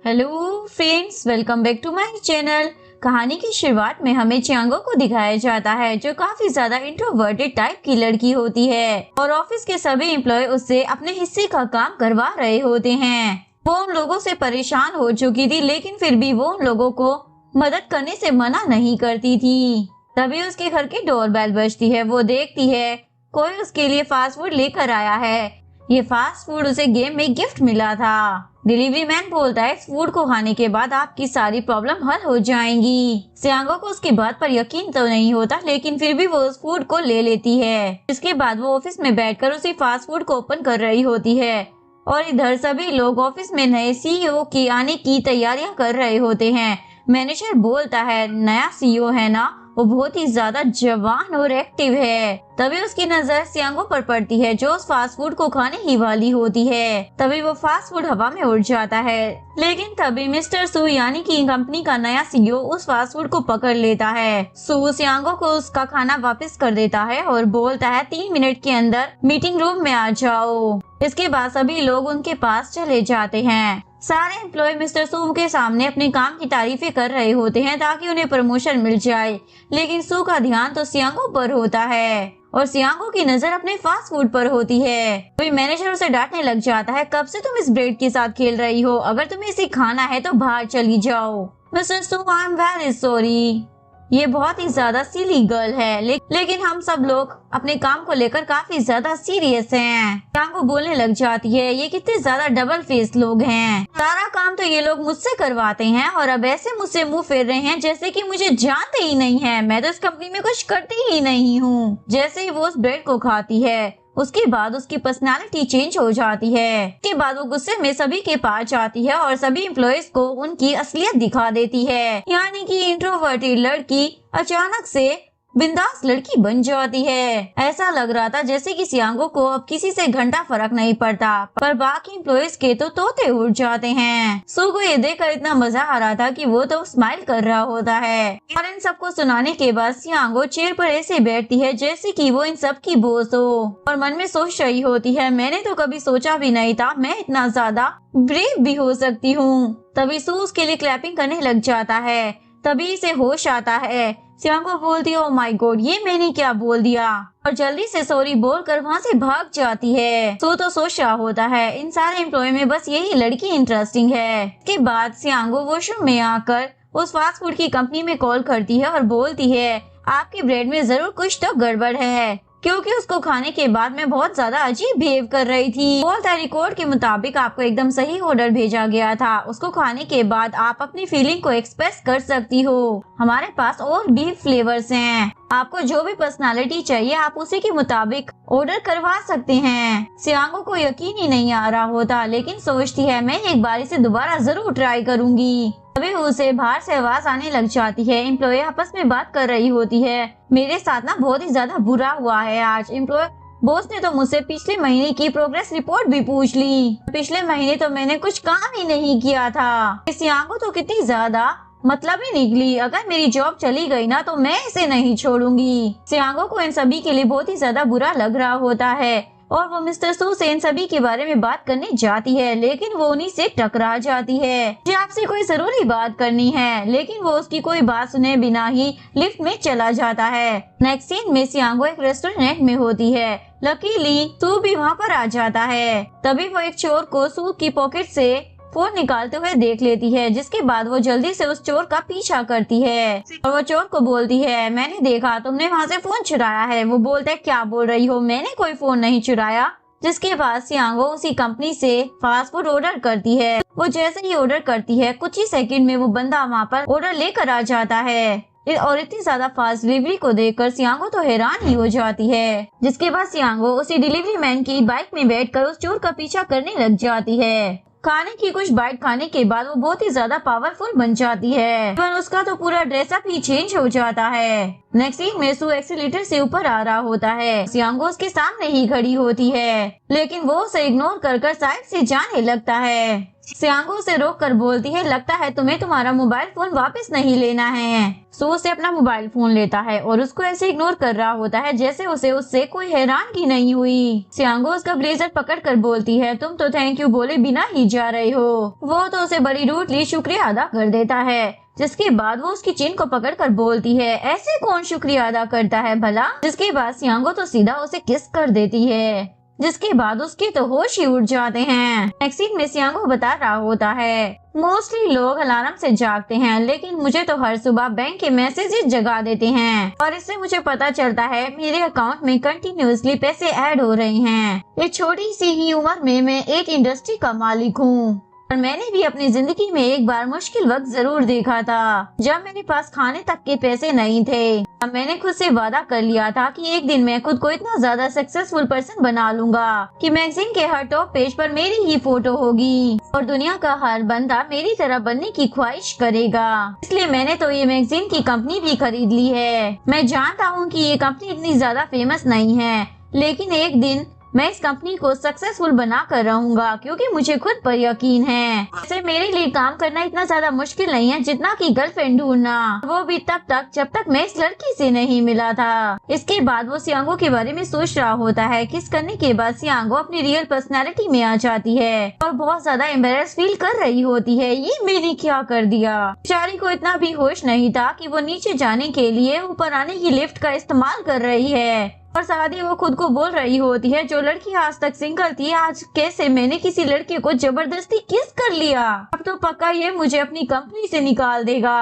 Hello friends, welcome back to my channel. कहानी की शुरुआत में हमें चियांगो को दिखाया जाता है जो काफी ज्यादा इंट्रोवर्टेड टाइप की लड़की होती है और ऑफिस के सभी एम्प्लॉय उससे अपने हिस्से का काम करवा रहे होते हैं। वो उन लोगों से परेशान हो चुकी थी, लेकिन फिर भी वो उन लोगों को मदद करने से मना नहीं करती थी। तभी उसके घर की डोरबेल बजती है। वो देखती है कोई उसके लिए फास्ट फूड लेकर आया है। ये फास्ट फूड उसे गेम में गिफ्ट मिला था। डिलीवरी मैन बोलता है इस फूड को खाने के बाद आपकी सारी प्रॉब्लम हल हो जाएंगी। सियांगो को उसकी बात पर यकीन तो नहीं होता, लेकिन फिर भी वो उस फूड को ले लेती है। इसके बाद वो ऑफिस में बैठकर उसी फास्ट फूड को ओपन कर रही होती है और इधर सभी लोग ऑफिस में नए सीईओ के आने की तैयारियां कर रहे होते हैं। मैनेजर बोलता है नया सीईओ है ना, वो बहुत ही ज्यादा जवान और एक्टिव है। तभी उसकी नजर सियांगो पर पड़ती है जो उस फास्ट फूड को खाने ही वाली होती है। तभी वो फास्ट फूड हवा में उड़ जाता है, लेकिन तभी मिस्टर सू यानी कि कंपनी का नया सीईओ उस फास्ट फूड को पकड़ लेता है। सू सियांगो को उसका खाना वापस कर देता है और बोलता है 3 मिनट के अंदर मीटिंग रूम में आ जाओ। इसके बाद सभी लोग उनके पास चले जाते हैं। सारे एम्प्लॉय मिस्टर सू के सामने अपने काम की तारीफें कर रहे होते हैं ताकि उन्हें प्रमोशन मिल जाए, लेकिन सू का ध्यान तो सियांगो पर होता है और सियांगो की नजर अपने फास्ट फूड पर होती है। कोई मैनेजर उसे डांटने लग जाता है, कब से तुम इस ब्रेड के साथ खेल रही हो? अगर तुम्हें इसे खाना है तो बाहर चली जाओ। Mister Su, I am very sorry, ये बहुत ही ज्यादा सिली गर्ल है, लेकिन हम सब लोग अपने काम को लेकर काफी ज्यादा सीरियस हैं। सियांगो बोलने लग जाती है ये कितने ज्यादा डबल फेस लोग हैं। सारा काम तो ये लोग मुझसे करवाते हैं और अब ऐसे मुझसे मुंह फेर रहे हैं जैसे कि मुझे जानते ही नहीं है। मैं तो इस कंपनी में कुछ करती ही नहीं हूँ। जैसे ही वो उस ब्रेड को खाती है उसके बाद उसकी पर्सनालिटी चेंज हो जाती है। उसके बाद वो गुस्से में सभी के पास जाती है और सभी एम्प्लॉयज को उनकी असलियत दिखा देती है, यानी कि इंट्रोवर्टेड लड़की अचानक से बिंदास लड़की बन जाती है। ऐसा लग रहा था जैसे कि सियांगो को अब किसी से घंटा फर्क नहीं पड़ता, पर बाकी एम्प्लॉयज के तो तोते उड़ जाते हैं। सू को ये देखकर इतना मजा आ रहा था कि वो तो स्माइल कर रहा होता है। और इन सबको सुनाने के बाद सियांगो चेयर पर ऐसे बैठती है जैसे कि वो इन सब की बॉस हो और मन में सोच रही होती है मैंने तो कभी सोचा भी नहीं था मैं इतना ज्यादा ब्रेव भी हो सकती हूँ। तभी सू उसके लिए क्लैपिंग करने लग जाता है। तभी इसे होश आता है। सियांगो बोलती है ओह माय गॉड, ये मैंने क्या बोल दिया, और जल्दी से सॉरी बोलकर वहाँ से भाग जाती है। सो तो सोच रहा होता है इन सारे एम्प्लॉय में बस यही लड़की इंटरेस्टिंग है। इसके बाद सियांगो वॉशरूम में आकर उस फास्ट फूड की कंपनी में कॉल करती है और बोलती है आपके ब्रेड में जरूर कुछ तो गड़बड़ है, क्योंकि उसको खाने के बाद मैं बहुत ज्यादा अजीब बिहेव कर रही थी। बोलता रिकॉर्ड के मुताबिक आपको एकदम सही ऑर्डर भेजा गया था। उसको खाने के बाद आप अपनी फीलिंग को एक्सप्रेस कर सकती हो। हमारे पास और भी फ्लेवर्स हैं। आपको जो भी पर्सनालिटी चाहिए आप उसी के मुताबिक ऑर्डर करवा सकते हैं। सियांगो को यकीन ही नहीं आ रहा होता, लेकिन सोचती है मैं एक बार इसे दोबारा जरूर ट्राई करूंगी। तभी उसे बाहर से आवाज आने लग जाती है। एम्प्लॉय आपस में बात कर रही होती है मेरे साथ ना बहुत ही ज्यादा बुरा हुआ है आज। एम्प्लॉय बॉस ने तो मुझसे पिछले महीने की प्रोग्रेस रिपोर्ट भी पूछ ली। पिछले महीने तो मैंने कुछ काम ही नहीं किया था। सियांगो तो कितनी ज्यादा मतलब ही निकली। अगर मेरी जॉब चली गई ना तो मैं इसे नहीं छोड़ूंगी। सियांगो को इन सभी के लिए बहुत ही ज्यादा बुरा लग रहा होता है और वो मिस्टर सू से इन सभी के बारे में बात करने जाती है, लेकिन वो उन्हीं से टकरा जाती है। मुझे आपसे कोई जरूरी बात करनी है, लेकिन वो उसकी कोई बात सुने बिना ही लिफ्ट में चला जाता है। नेक्स्ट सीन में सियांगो एक रेस्टोरेंट में होती है। लकीली सू भी वहाँ पर आ जाता है। तभी वो एक चोर को सू की पॉकेट से फोन निकालते हुए देख लेती है, जिसके बाद वो जल्दी से उस चोर का पीछा करती है और वो चोर को बोलती है मैंने देखा तुमने वहाँ से फोन चुराया है। वो बोलता है क्या बोल रही हो, मैंने कोई फोन नहीं चुराया। जिसके बाद सियांगो उसी कंपनी से फास्ट फूड ऑर्डर करती है। वो जैसे ही ऑर्डर करती है कुछ ही सेकंड में वो बंदा वहाँ पर ऑर्डर लेकर आ जाता है और इतनी ज्यादा फास्ट डिलीवरी को देखकर सियांगो तो हैरान ही हो जाती है। जिसके बाद सियांगो उसी डिलीवरी मैन की बाइक में बैठकर उस चोर का पीछा करने लग जाती है। खाने की कुछ बाइट खाने के बाद वो बहुत ही ज्यादा पावरफुल बन जाती है। उसका तो पूरा ड्रेसअप ही चेंज हो जाता है। नेक्स्ट सीन में सू एक्सीलेटर से ऊपर आ रहा होता है। सियांगो उसके सामने ही खड़ी होती है, लेकिन वो उसे इग्नोर कर साइड से जाने लगता है। सियांगो उसे रोक कर बोलती है, लगता है तुम्हें तुम्हारा मोबाइल फोन वापस नहीं लेना है। सू उसे अपना मोबाइल फोन लेता है और उसको ऐसे इग्नोर कर रहा होता है जैसे उसे उससे कोई हैरानगी नहीं हुई। सियांगो उसका ब्लेजर पकड़ कर बोलती है, तुम तो थैंक यू बोले बिना ही जा रहे हो। वो तो उसे बड़ी रूडली शुक्रिया अदा कर देता है, जिसके बाद वो उसकी चेन को पकड़ कर बोलती है, ऐसे कौन शुक्रिया अदा करता है भला। जिसके बाद सियांगो तो सीधा उसे किस कर देती है, जिसके बाद उसके तो होश ही उड़ जाते हैं। नेक्स्ट सीन में सियांगो बता रहा होता है, मोस्टली लोग अलार्म से जागते हैं, लेकिन मुझे तो हर सुबह बैंक के मैसेजेस जगा देते हैं और इससे मुझे पता चलता है मेरे अकाउंट में कंटिन्यूअसली पैसे ऐड हो रहे हैं। ये छोटी सी ही उम्र में मैं एक इंडस्ट्री का मालिक हूँ और मैंने भी अपनी जिंदगी में एक बार मुश्किल वक्त जरूर देखा था, जब मेरे पास खाने तक के पैसे नहीं थे। अब मैंने खुद से वादा कर लिया था कि एक दिन मैं खुद को इतना ज्यादा सक्सेसफुल पर्सन बना लूंगा कि मैगजीन के हर टॉप पेज पर मेरी ही फोटो होगी और दुनिया का हर बंदा मेरी तरह बनने की ख्वाहिश करेगा। इसलिए मैंने तो ये मैगजीन की कंपनी भी खरीद ली है। मैं जानता हूँ कि ये कंपनी इतनी ज्यादा फेमस नहीं है, लेकिन एक दिन मैं इस कंपनी को सक्सेसफुल बना कर रहूंगा, क्योंकि मुझे खुद पर यकीन है। वैसे मेरे लिए काम करना इतना ज्यादा मुश्किल नहीं है जितना कि गर्लफ्रेंड ढूंढना, वो भी तब तक जब तक मैं इस लड़की से नहीं मिला था। इसके बाद वो सियांगो के बारे में सोच रहा होता है। किस करने के बाद सियांगो अपनी रियल पर्सनैलिटी में आ जाती है और बहुत ज्यादा एम्बेरस फील कर रही होती है, ये मैंने क्या कर दिया। बेचारी को इतना भी होश नहीं था कि वो नीचे जाने के लिए ऊपर आने की लिफ्ट का इस्तेमाल कर रही है और साथ ही वो खुद को बोल रही होती है, जो लड़की आज तक सिंगल थी, आज कैसे मैंने किसी लड़के को जबरदस्ती किस कर लिया। अब तो पक्का ये मुझे अपनी कंपनी से निकाल देगा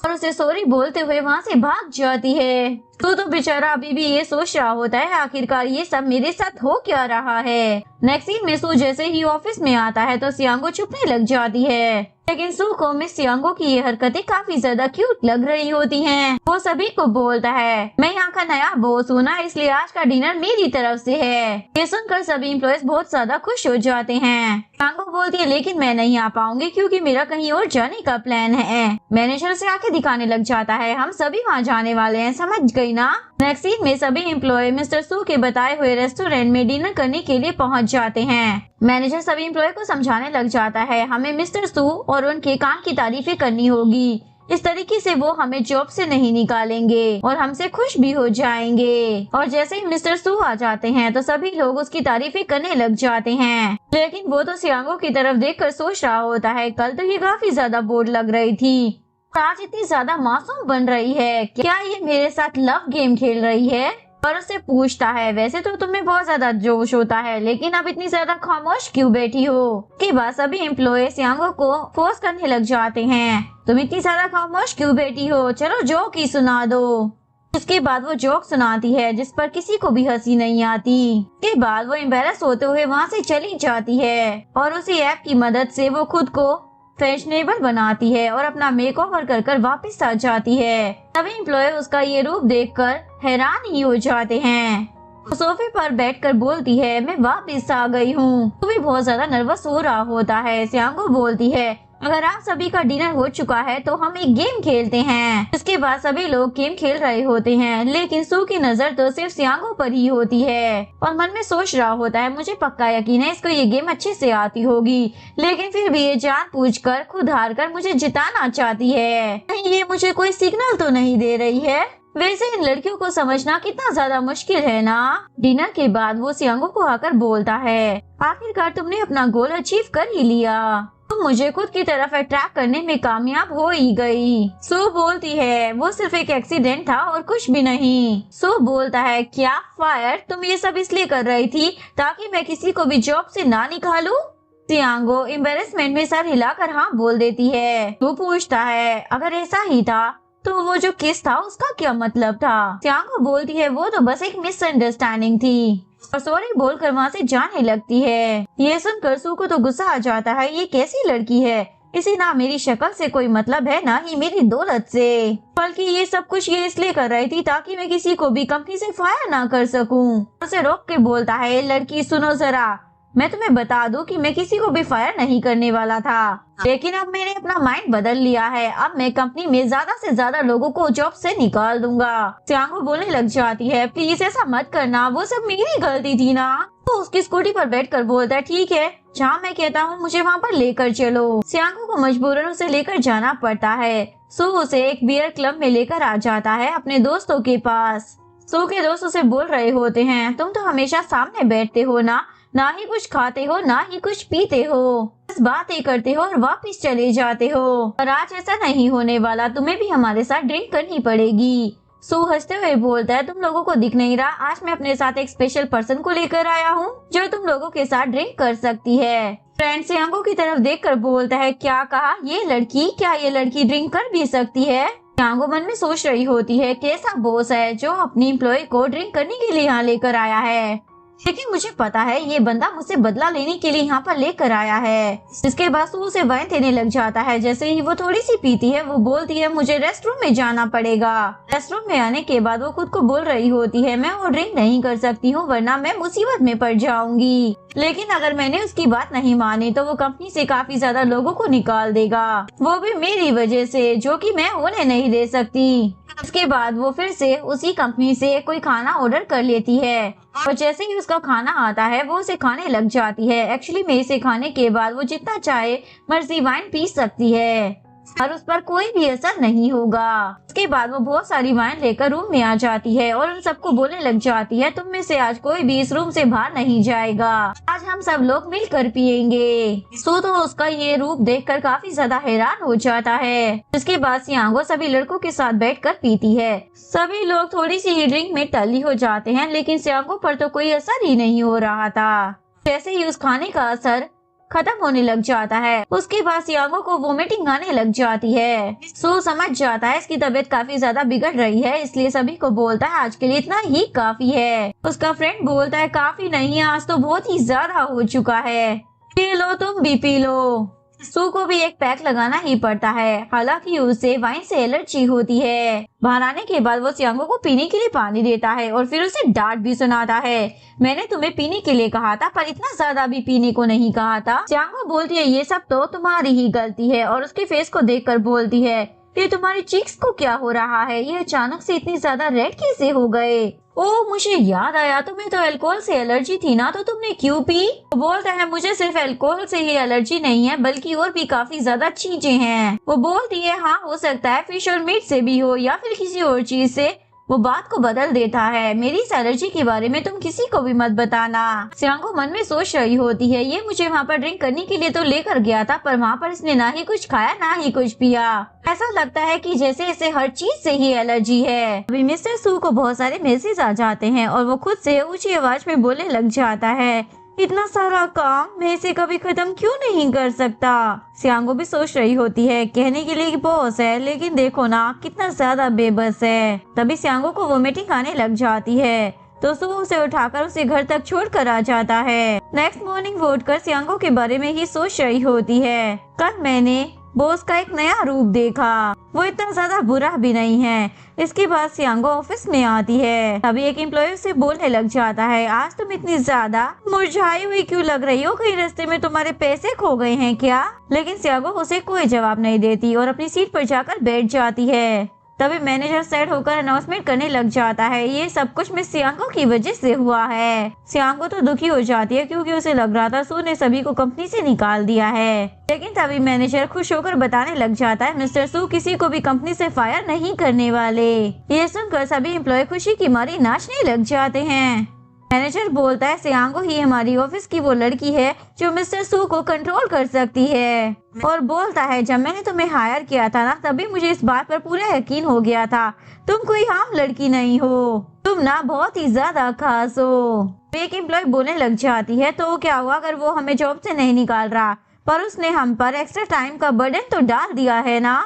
और उसे सॉरी बोलते हुए वहाँ से भाग जाती है। तो बेचारा अभी भी ये सोच रहा होता है, आखिरकार ये सब मेरे साथ हो क्या रहा है। नेक्स्ट सीन में सू जैसे ही ऑफिस में आता है तो सियांगो चुपने लग जाती है, लेकिन सू को मिस सियांगो की ये हरकतें काफी ज्यादा क्यूट लग रही होती हैं। वो सभी को बोलता है, मैं यहाँ का नया बॉस हूँ ना, इसलिए आज का डिनर मेरी तरफ से है। ये सुनकर सभी एम्प्लॉयज बहुत ज्यादा खुश हो जाते हैं। सियांगो बोलती है, लेकिन मैं नहीं आ पाऊंगी क्योंकि मेरा कहीं और जाने का प्लान है। मैनेजर से आंखें दिखाने लग जाता है, हम सभी वहाँ जाने वाले हैं, समझ गई ना। नेक्स्ट सीन में सभी एम्प्लॉय मिस्टर सू के बताए हुए रेस्टोरेंट में डिनर करने के लिए पहुंच जाते हैं। मैनेजर सभी एम्प्लॉय को समझाने लग जाता है, हमें मिस्टर सू और उनके काम की तारीफें करनी होगी, इस तरीके से वो हमें जॉब से नहीं निकालेंगे और हमसे खुश भी हो जाएंगे। और जैसे ही मिस्टर सू आ जाते हैं तो सभी लोग उसकी तारीफें करने लग जाते हैं, लेकिन वो तो सियांगो की तरफ देखकर सोच रहा होता है, कल तो ये काफी ज्यादा बोर लग रही थी, आज इतनी ज्यादा मासूम बन रही है, क्या ये मेरे साथ लव गेम खेल रही है। और उससे पूछता है, वैसे तो तुम्हें बहुत ज्यादा जोश होता है, लेकिन अब इतनी ज्यादा खामोश क्यों बैठी हो। के बाद सभी एम्प्लॉय सियांगो को फोर्स करने लग जाते हैं, तुम इतनी ज्यादा खामोश क्यों बैठी हो, चलो जोक ही सुना दो। उसके बाद वो जोक सुनाती है जिस पर किसी को भी हंसी नहीं आती। के बाद वो एम्बेरस होते हुए वहाँ से चली जाती है और उसी ऐप की मदद से वो खुद को फैशनेबल बनाती है और अपना मेकओवर कर वापस आ जाती है। सभी एम्प्लॉय उसका ये रूप देखकर हैरान ही हो जाते हैं। वो सोफे पर बैठकर बोलती है, मैं वापस आ गई हूँ। वो भी बहुत ज्यादा नर्वस हो रहा होता है। सियांगो बोलती है, अगर आप सभी का डिनर हो चुका है तो हम एक गेम खेलते हैं। इसके बाद सभी लोग गेम खेल रहे होते हैं, लेकिन सू की नजर तो सिर्फ सियांगो पर ही होती है और मन में सोच रहा होता है, मुझे पक्का यकीन है इसको ये गेम अच्छे से आती होगी, लेकिन फिर भी ये जानबूझकर खुद हार कर मुझे जिताना चाहती है। कहीं ये मुझे कोई सिग्नल तो नहीं दे रही है। वैसे इन लड़कियों को समझना कितना ज्यादा मुश्किल है ना। डिनर के बाद वो सियांगो को आकर बोलता है, आखिरकार तुमने अपना गोल अचीव कर ही लिया, तुम मुझे खुद की तरफ अट्रैक्ट करने में कामयाब हो ही गई। सू बोलती है, वो सिर्फ एक एक्सीडेंट था और कुछ भी नहीं। सू बोलता है, क्या फायर, तुम ये सब इसलिए कर रही थी ताकि मैं किसी को भी जॉब से ना निकालूं। सियांगो एम्बेरसमेंट में सर हिलाकर हाँ बोल देती है। सू पूछता है, अगर ऐसा ही था तो वो जो किस था उसका क्या मतलब था। सियांगो बोलती है, वो तो बस एक मिसअंडरस्टैंडिंग थी और सॉरी बोलकर वहाँ से जाने लगती है। ये सुनकर सू को तो गुस्सा आ जाता है, ये कैसी लड़की है, इसे ना मेरी शक्ल से कोई मतलब है ना ही मेरी दौलत से, बल्कि ये सब कुछ ये इसलिए कर रही थी ताकि मैं किसी को भी कंपनी से फायर ना कर सकूं। उसे रोक के बोलता है, लड़की सुनो जरा, मैं तुम्हें बता दूं कि मैं किसी को भी फायर नहीं करने वाला था, लेकिन अब मैंने अपना माइंड बदल लिया है। अब मैं कंपनी में ज्यादा से ज्यादा लोगों को जॉब से निकाल दूंगा। सियांगो बोलने लग जाती है, प्लीज ऐसा मत करना, वो सब मेरी गलती थी ना। वो उसकी स्कूटी पर बैठकर बोलता है, ठीक है, जहाँ मैं कहता हूँ मुझे वहाँ पर लेकर चलो। सियांगो को मजबूरन उसे लेकर जाना पड़ता है। सू उसे एक बियर क्लब में लेकर आ जाता है अपने दोस्तों के पास। सू के दोस्त उसे बोल रहे होते हैं, तुम तो हमेशा सामने बैठते हो ना ही कुछ खाते हो ना ही कुछ पीते हो, बस बातें करते हो और वापस चले जाते हो। और आज ऐसा नहीं होने वाला, तुम्हें भी हमारे साथ ड्रिंक करनी पड़ेगी। सू हंसते हुए बोलता है, तुम लोगों को दिख नहीं रहा, आज मैं अपने साथ एक स्पेशल पर्सन को लेकर आया हूँ जो तुम लोगों के साथ ड्रिंक कर सकती है। फ्रेंड सियांगो की तरफ देखकर बोलता है, क्या कहा, क्या ये लड़की ड्रिंक कर भी सकती है? सियांगो मन में सोच रही होती है, कैसा बॉस है जो अपनी एम्प्लॉय को ड्रिंक करने के लिए यहाँ लेकर आया है, लेकिन मुझे पता है ये बंदा मुझसे बदला लेने के लिए यहाँ पर लेकर आया है। इसके बाद वो उसे वाइन देने लग जाता है। जैसे ही वो थोड़ी सी पीती है, वो बोलती है, मुझे रेस्टरूम में जाना पड़ेगा। रेस्टरूम में आने के बाद वो खुद को बोल रही होती है, मैं वो ड्रिंक नहीं कर सकती हूँ वरना मैं मुसीबत में पड़ जाऊंगी। लेकिन अगर मैंने उसकी बात नहीं मानी तो वो कंपनी से काफी ज्यादा लोगों को निकाल देगा, वो भी मेरी वजह से, जो कि मैं उन्हें नहीं दे सकती। उसके बाद वो फिर से उसी कंपनी से कोई खाना ऑर्डर कर लेती है और जैसे ही उसका खाना आता है वो उसे खाने लग जाती है। एक्चुअली में इसे खाने के बाद वो जितना चाहे मर्जी वाइन पी सकती है और उस पर कोई भी असर नहीं होगा। उसके बाद वो बहुत सारी वाइन लेकर रूम में आ जाती है और उन सबको बोलने लग जाती है, तुम में से आज कोई भी इस रूम से बाहर नहीं जाएगा, आज हम सब लोग मिलकर पियेंगे। सो तो उसका ये रूप देखकर काफी ज्यादा हैरान हो जाता है। इसके बाद सियांगो सभी लड़कों के साथ बैठकर पीती है। सभी लोग थोड़ी सी ही ड्रिंक में टल्ली हो जाते हैं, लेकिन सियांगो पर तो कोई असर ही नहीं हो रहा था। जैसे ही उस खाने का असर खत्म होने लग जाता है, उसके बाद सियांगो को वोमिटिंग आने लग जाती है। सो समझ जाता है इसकी तबीयत काफी ज्यादा बिगड़ रही है, इसलिए सभी को बोलता है आज के लिए इतना ही काफी है। उसका फ्रेंड बोलता है, काफी नहीं, आज तो बहुत ही ज्यादा हो चुका है, पी लो, तुम भी पी लो। सू को भी एक पैक लगाना ही पड़ता है, हालांकि उसे वाइन से एलर्जी होती है। बाहर आने के बाद वो सियांगो को पीने के लिए पानी देता है और फिर उसे डांट भी सुनाता है, मैंने तुम्हें पीने के लिए कहा था पर इतना ज्यादा भी पीने को नहीं कहा था। सियांगो बोलती है, ये सब तो तुम्हारी ही गलती है, और उसके फेस को देखकर बोलती है, ये तुम्हारी चीक्स को क्या हो रहा है, ये अचानक से इतनी ज्यादा रेड कैसे हो गए? ओह, मुझे याद आया, तुम्हें तो अल्कोहल से एलर्जी थी ना, तो तुमने क्यों पी? वो बोलता है, मुझे सिर्फ अल्कोहल से ही एलर्जी नहीं है बल्कि और भी काफी ज्यादा चीजें हैं। वो बोलती है, हाँ हो सकता है फिश और मीट से भी हो या फिर किसी और चीज से। वो बात को बदल देता है, मेरी इस एलर्जी के बारे में तुम किसी को भी मत बताना। सियांगो मन में सोच रही होती है, ये मुझे वहाँ पर ड्रिंक करने के लिए तो लेकर गया था, पर वहाँ पर इसने ना ही कुछ खाया ना ही कुछ पिया। ऐसा लगता है कि जैसे इसे हर चीज से ही एलर्जी है। अभी मिस्टर सू को बहुत सारे मैसेज आ जाते हैं और वो खुद से ऊंची आवाज में बोलने लग जाता है, इतना सारा काम मैं इसे कभी खत्म क्यों नहीं कर सकता। सियांगो भी सोच रही होती है, कहने के लिए बॉस है, लेकिन देखो ना कितना ज्यादा बेबस है। तभी सियांगो को वोमिटिंग आने लग जाती है तो सुबह उसे उठाकर उसे घर तक छोड़कर आ जाता है। नेक्स्ट मॉर्निंग वो उठकर सियांगो के बारे में ही सोच रही होती है, कल मैंने बॉस का एक नया रूप देखा, वो इतना ज्यादा बुरा भी नहीं है। इसके बाद सियांगो ऑफिस में आती है, तभी एक एम्प्लॉय उसे बोलने लग जाता है, आज तुम इतनी ज्यादा मुरझाई हुई क्यों लग रही हो, कहीं रास्ते में तुम्हारे पैसे खो गए हैं क्या? लेकिन सियांगो उसे कोई जवाब नहीं देती और अपनी सीट पर जाकर बैठ जाती है। तभी मैनेजर सैड होकर अनाउंसमेंट करने लग जाता है, ये सब कुछ मिस सियांगो की वजह से हुआ है। सियांगो तो दुखी हो जाती है क्योंकि उसे लग रहा था सू ने सभी को कंपनी से निकाल दिया है। लेकिन तभी मैनेजर खुश होकर बताने लग जाता है, मिस्टर सू किसी को भी कंपनी से फायर नहीं करने वाले। ये सुनकर सभी एम्प्लॉय खुशी की मारी नाचने लग जाते हैं। मैनेजर बोलता है, सियांगो ही हमारी ऑफिस की वो लड़की है जो मिस्टर सू को कंट्रोल कर सकती है, और बोलता है, जब मैंने तुम्हें हायर किया था ना तभी मुझे इस बात पर पूरा यकीन हो गया था, तुम कोई आम लड़की नहीं हो, तुम ना बहुत ही ज्यादा खास हो। एक एम्प्लॉय बोलने लग जाती है, तो क्या हुआ अगर वो हमें जॉब से नहीं निकाल रहा, पर उसने हम पर एक्स्ट्रा टाइम का बर्डन तो डाल दिया है ना।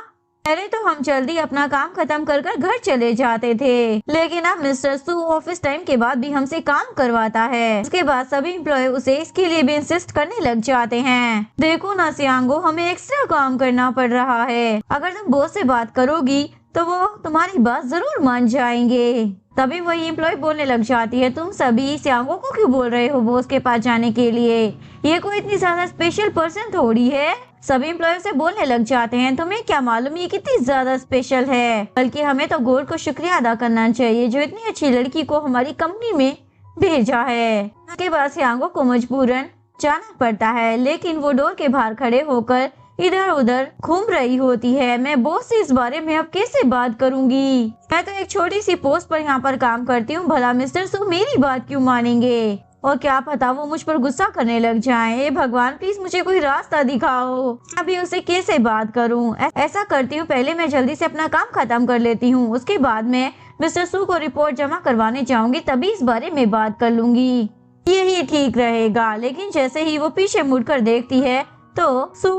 पहले तो हम जल्दी अपना काम खत्म कर घर चले जाते थे, लेकिन अब मिस्टर सू ऑफिस टाइम के बाद भी हमसे काम करवाता है। उसके बाद सभी एम्प्लॉय उसे इसके लिए भी इंसिस्ट करने लग जाते हैं, देखो ना सियांगो, हमें एक्स्ट्रा काम करना पड़ रहा है, अगर तुम बॉस से बात करोगी तो वो तुम्हारी बात जरूर मान जाएंगे। तभी वही एम्प्लॉय बोलने लग जाती है, तुम सभी सियांगो को क्यों बोल रहे हो बॉस के पास जाने के लिए? ये कोई इतनी ज्यादा स्पेशल पर्सन थोड़ी है। सभी एम्प्लॉय से बोलने लग जाते हैं, तुम्हें क्या मालूम ये कितनी ज्यादा स्पेशल है, बल्कि हमें तो गॉड को शुक्रिया अदा करना चाहिए जो इतनी अच्छी लड़की को हमारी कंपनी में भेजा है। उसके बाद सियांगो को मजबूरन जाना पड़ता है, लेकिन वो डोर के बाहर खड़े होकर इधर उधर घूम रही होती है। मैं बॉस से इस बारे में अब कैसे बात करूंगी? मैं तो एक छोटी सी पोस्ट पर यहाँ पर काम करती हूँ, भला मिस्टर सू मेरी बात क्यों मानेंगे? और क्या पता वो मुझ पर गुस्सा करने लग जाएं। हे भगवान, प्लीज मुझे कोई रास्ता दिखाओ, अभी उसे कैसे बात करूं? ऐसा करती हूँ, पहले मैं जल्दी से अपना काम खत्म कर लेती हूँ, उसके बाद मैं मिस्टर सू को रिपोर्ट जमा करवाने जाऊंगी, तभी इस बारे में बात कर लूंगी, यही ठीक रहेगा। लेकिन जैसे ही वो पीछे मुड़कर देखती है तो सू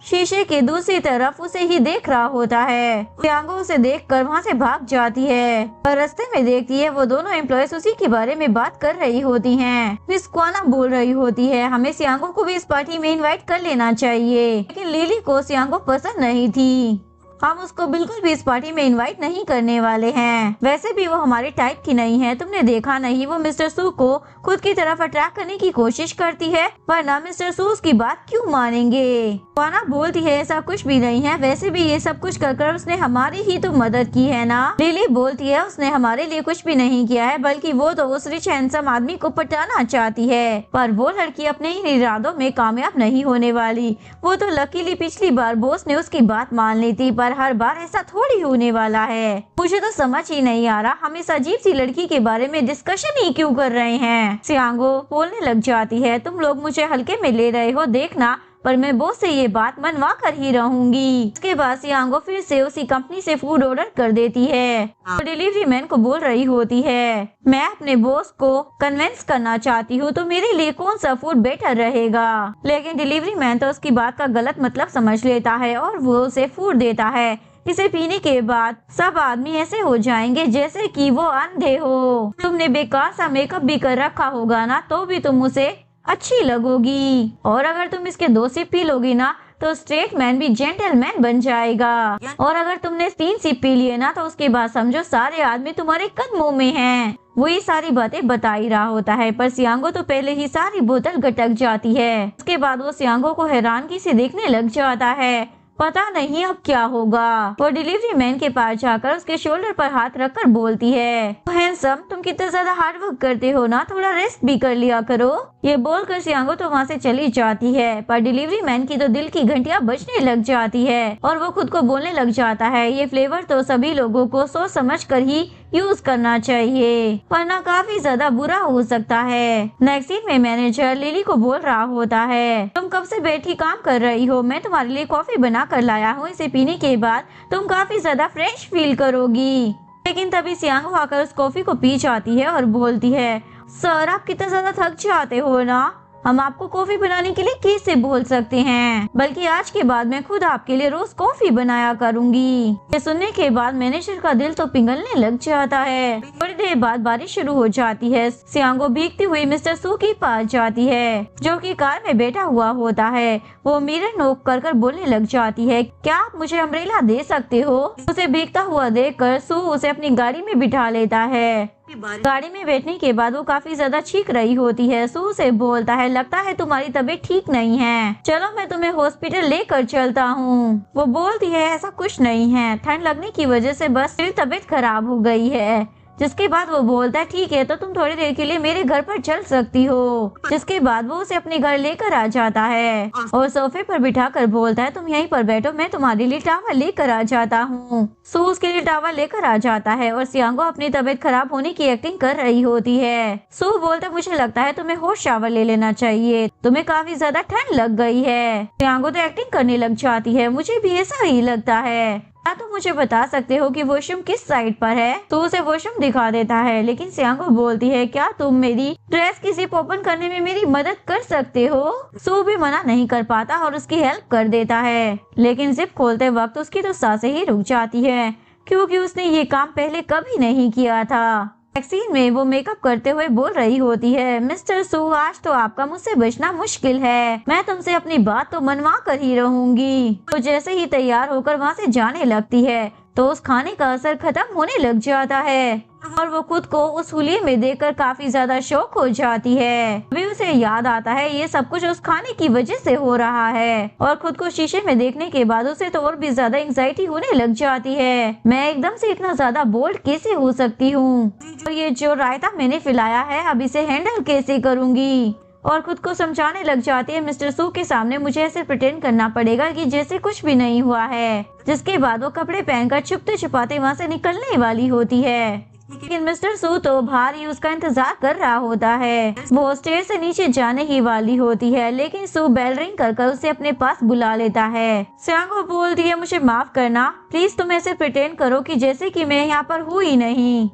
शीशे के दूसरी तरफ उसे ही देख रहा होता है। सियांगो उसे देखकर वहाँ से भाग जाती है और रास्ते में देखती है वो दोनों एम्प्लॉयज उसी के बारे में बात कर रही होती हैं। मिस क्वाना बोल रही होती है, हमें सियांगो को भी इस पार्टी में इनवाइट कर लेना चाहिए, लेकिन लिली को सियांगो पसंद नहीं थी, हम उसको बिल्कुल भी इस पार्टी में इनवाइट नहीं करने वाले हैं। वैसे भी वो हमारे टाइप की नहीं है, तुमने देखा नहीं वो मिस्टर सू को खुद की तरफ अट्रैक्ट करने की कोशिश करती है, वरना मिस्टर सू उसकी बात क्यों मानेंगे? वाना बोलती है ऐसा कुछ भी नहीं है, वैसे भी ये सब कुछ कर उसने हमारी ही तो मदद की है ना। लिली बोलती है उसने हमारे लिए कुछ भी नहीं किया है, बल्कि वो तो उस रिच हैंडसम आदमी को पटाना चाहती है, पर वो लड़की अपने ही इरादों में कामयाब नहीं होने वाली। वो तो लकीली पिछली बार बॉस ने उसकी बात मान ली थी, पर हर बार ऐसा थोड़ी होने वाला है। मुझे तो समझ ही नहीं आ रहा हम इस अजीब सी लड़की के बारे में डिस्कशन ही क्यों कर रहे हैं। सियांगो बोलने लग जाती है, तुम लोग मुझे हल्के में ले रहे हो, देखना पर मैं बॉस से ये बात मनवा कर ही रहूंगी। उसके बाद सियांगो फिर से उसी कंपनी से फूड ऑर्डर कर देती है और डिलीवरी मैन को बोल रही होती है, मैं अपने बॉस को कन्विंस करना चाहती हूँ, तो मेरे लिए कौन सा फूड बेटर रहेगा? लेकिन डिलीवरी मैन तो उसकी बात का गलत मतलब समझ लेता है और वो उसे फूड देता है। इसे पीने के बाद सब आदमी ऐसे हो जाएंगे जैसे कि वो अंधे हो। तुमने बेकार सा मेकअप भी कर रखा होगा ना, तो भी तुम उसे अच्छी लगोगी, और अगर तुम इसके 2 सिप पी लोगी ना तो स्ट्रेट मैन भी जेंटलमैन बन जाएगा, और अगर तुमने 3 सिप पी लिए ना तो उसके बाद समझो सारे आदमी तुम्हारे कदमों में हैं। वो ये सारी बातें बता ही रहा होता है, पर सियांगो तो पहले ही सारी बोतल गटक जाती है। उसके बाद वो सियांगो को हैरानगी से देखने लग जाता है, पता नहीं अब क्या होगा। वो डिलीवरी मैन के पास जाकर उसके शोल्डर पर हाथ रखकर बोलती है, हैंडसम तुम कितना ज्यादा हार्ड वर्क करते हो ना, थोड़ा रेस्ट भी कर लिया करो। ये बोलकर सियांगो तो वहाँ से चली जाती है, पर डिलीवरी मैन की तो दिल की घंटियां बजने लग जाती है और वो खुद को बोलने लग जाता है, ये फ्लेवर तो सभी लोगों को सोच समझ कर ही यूज करना चाहिए, वरना काफी ज्यादा बुरा हो सकता है। नेक्स्ट सीन में मैनेजर लिली को बोल रहा होता है, तुम कब से बैठी काम कर रही हो, मैं तुम्हारे लिए कॉफी बना कर लाया हूँ, इसे पीने के बाद तुम काफी ज्यादा फ्रेश फील करोगी। लेकिन तभी सियांगो आकर उस कॉफी को पी जाती है और बोलती है, सर आप कितना ज्यादा थक जाते हो ना, हम आपको कॉफी बनाने के लिए कैसे बोल सकते हैं, बल्कि आज के बाद मैं खुद आपके लिए रोज कॉफी बनाया करूंगी। ये सुनने के बाद मैनेजर का दिल तो पिघलने लग जाता है। थोड़ी देर बाद बारिश शुरू हो जाती है। सियांगो भीगती हुई मिस्टर सू के पास जाती है जो कि कार में बैठा हुआ होता है। वो मिरर नोक कर कर बोलने लग जाती है, क्या आप मुझे अम्ब्रेला दे सकते हो? उसे भीगता हुआ देखकर सू उसे अपनी गाड़ी में बिठा लेता है। गाड़ी में बैठने के बाद वो काफी ज्यादा चीख रही होती है। सू से बोलता है, लगता है तुम्हारी तबीयत ठीक नहीं है, चलो मैं तुम्हें हॉस्पिटल लेकर चलता हूँ। वो बोलती है, ऐसा कुछ नहीं है, ठंड लगने की वजह से बस मेरी तबीयत खराब हो गई है। जिसके बाद वो बोलता है, ठीक है तो तुम थोड़ी देर के लिए मेरे घर पर चल सकती हो। जिसके बाद वो उसे अपने घर लेकर आ जाता है और सोफे पर बिठाकर बोलता है, तुम यहीं पर बैठो, मैं तुम्हारे लिए टावल लेकर आ जाता हूँ। सू उसके लिए टावल लेकर आ जाता है और सियांगो अपनी तबीयत खराब होने की एक्टिंग कर रही होती है। सू बोलता है, मुझे लगता है तुम्हें हॉट शावर ले लेना चाहिए, तुम्हें काफी ज्यादा ठंड लग गई है। सियांगो तो एक्टिंग करने लग जाती है, मुझे भी ऐसा ही लगता है, क्या तुम मुझे बता सकते हो कि वॉशरूम किस साइड पर है? तो उसे वॉशरूम दिखा देता है, लेकिन सियांगो बोलती है, क्या तुम मेरी ड्रेस की जिप ओपन करने में मेरी मदद कर सकते हो? सू भी मना नहीं कर पाता और उसकी हेल्प कर देता है, लेकिन जिप खोलते वक्त उसकी तो सांसें ही रुक जाती है क्योंकि उसने ये काम पहले कभी नहीं किया था। वैक्सीन में वो मेकअप करते हुए बोल रही होती है, मिस्टर सू आज तो आपका मुझसे बचना मुश्किल है, मैं तुमसे अपनी बात तो मनवा कर ही रहूंगी। तो जैसे ही तैयार होकर वहाँ से जाने लगती है तो उस खाने का असर खत्म होने लग जाता है और वो खुद को उस हुलिये में देखकर काफी ज्यादा शॉक हो जाती है। अभी उसे याद आता है ये सब कुछ उस खाने की वजह से हो रहा है और खुद को शीशे में देखने के बाद उसे तो और भी ज्यादा एंजाइटी होने लग जाती है। मैं एकदम से इतना ज्यादा बोल्ड कैसे हो सकती हूँ और ये जो रायता मैंने पिलाया है अब इसे हैंडल कैसे करूँगी। और खुद को समझाने लग जाती है मिस्टर सू के सामने मुझे ऐसे प्रिटेंड करना पड़ेगा कि जैसे कुछ भी नहीं हुआ है। जिसके बाद वो कपड़े पहनकर छुपते छुपाते वहाँ से निकलने वाली होती है, लेकिन मिस्टर सू तो बाहर ही उसका इंतजार कर रहा होता है। वो स्टेयर से नीचे जाने ही वाली होती है, लेकिन सू बेल रिंग कर उसे अपने पास बुला लेता है। सियांगो बोलती है मुझे माफ करना, प्लीज तुम ऐसे प्रिटेंड करो कि जैसे कि मैं यहाँ पर हूँ ही नहीं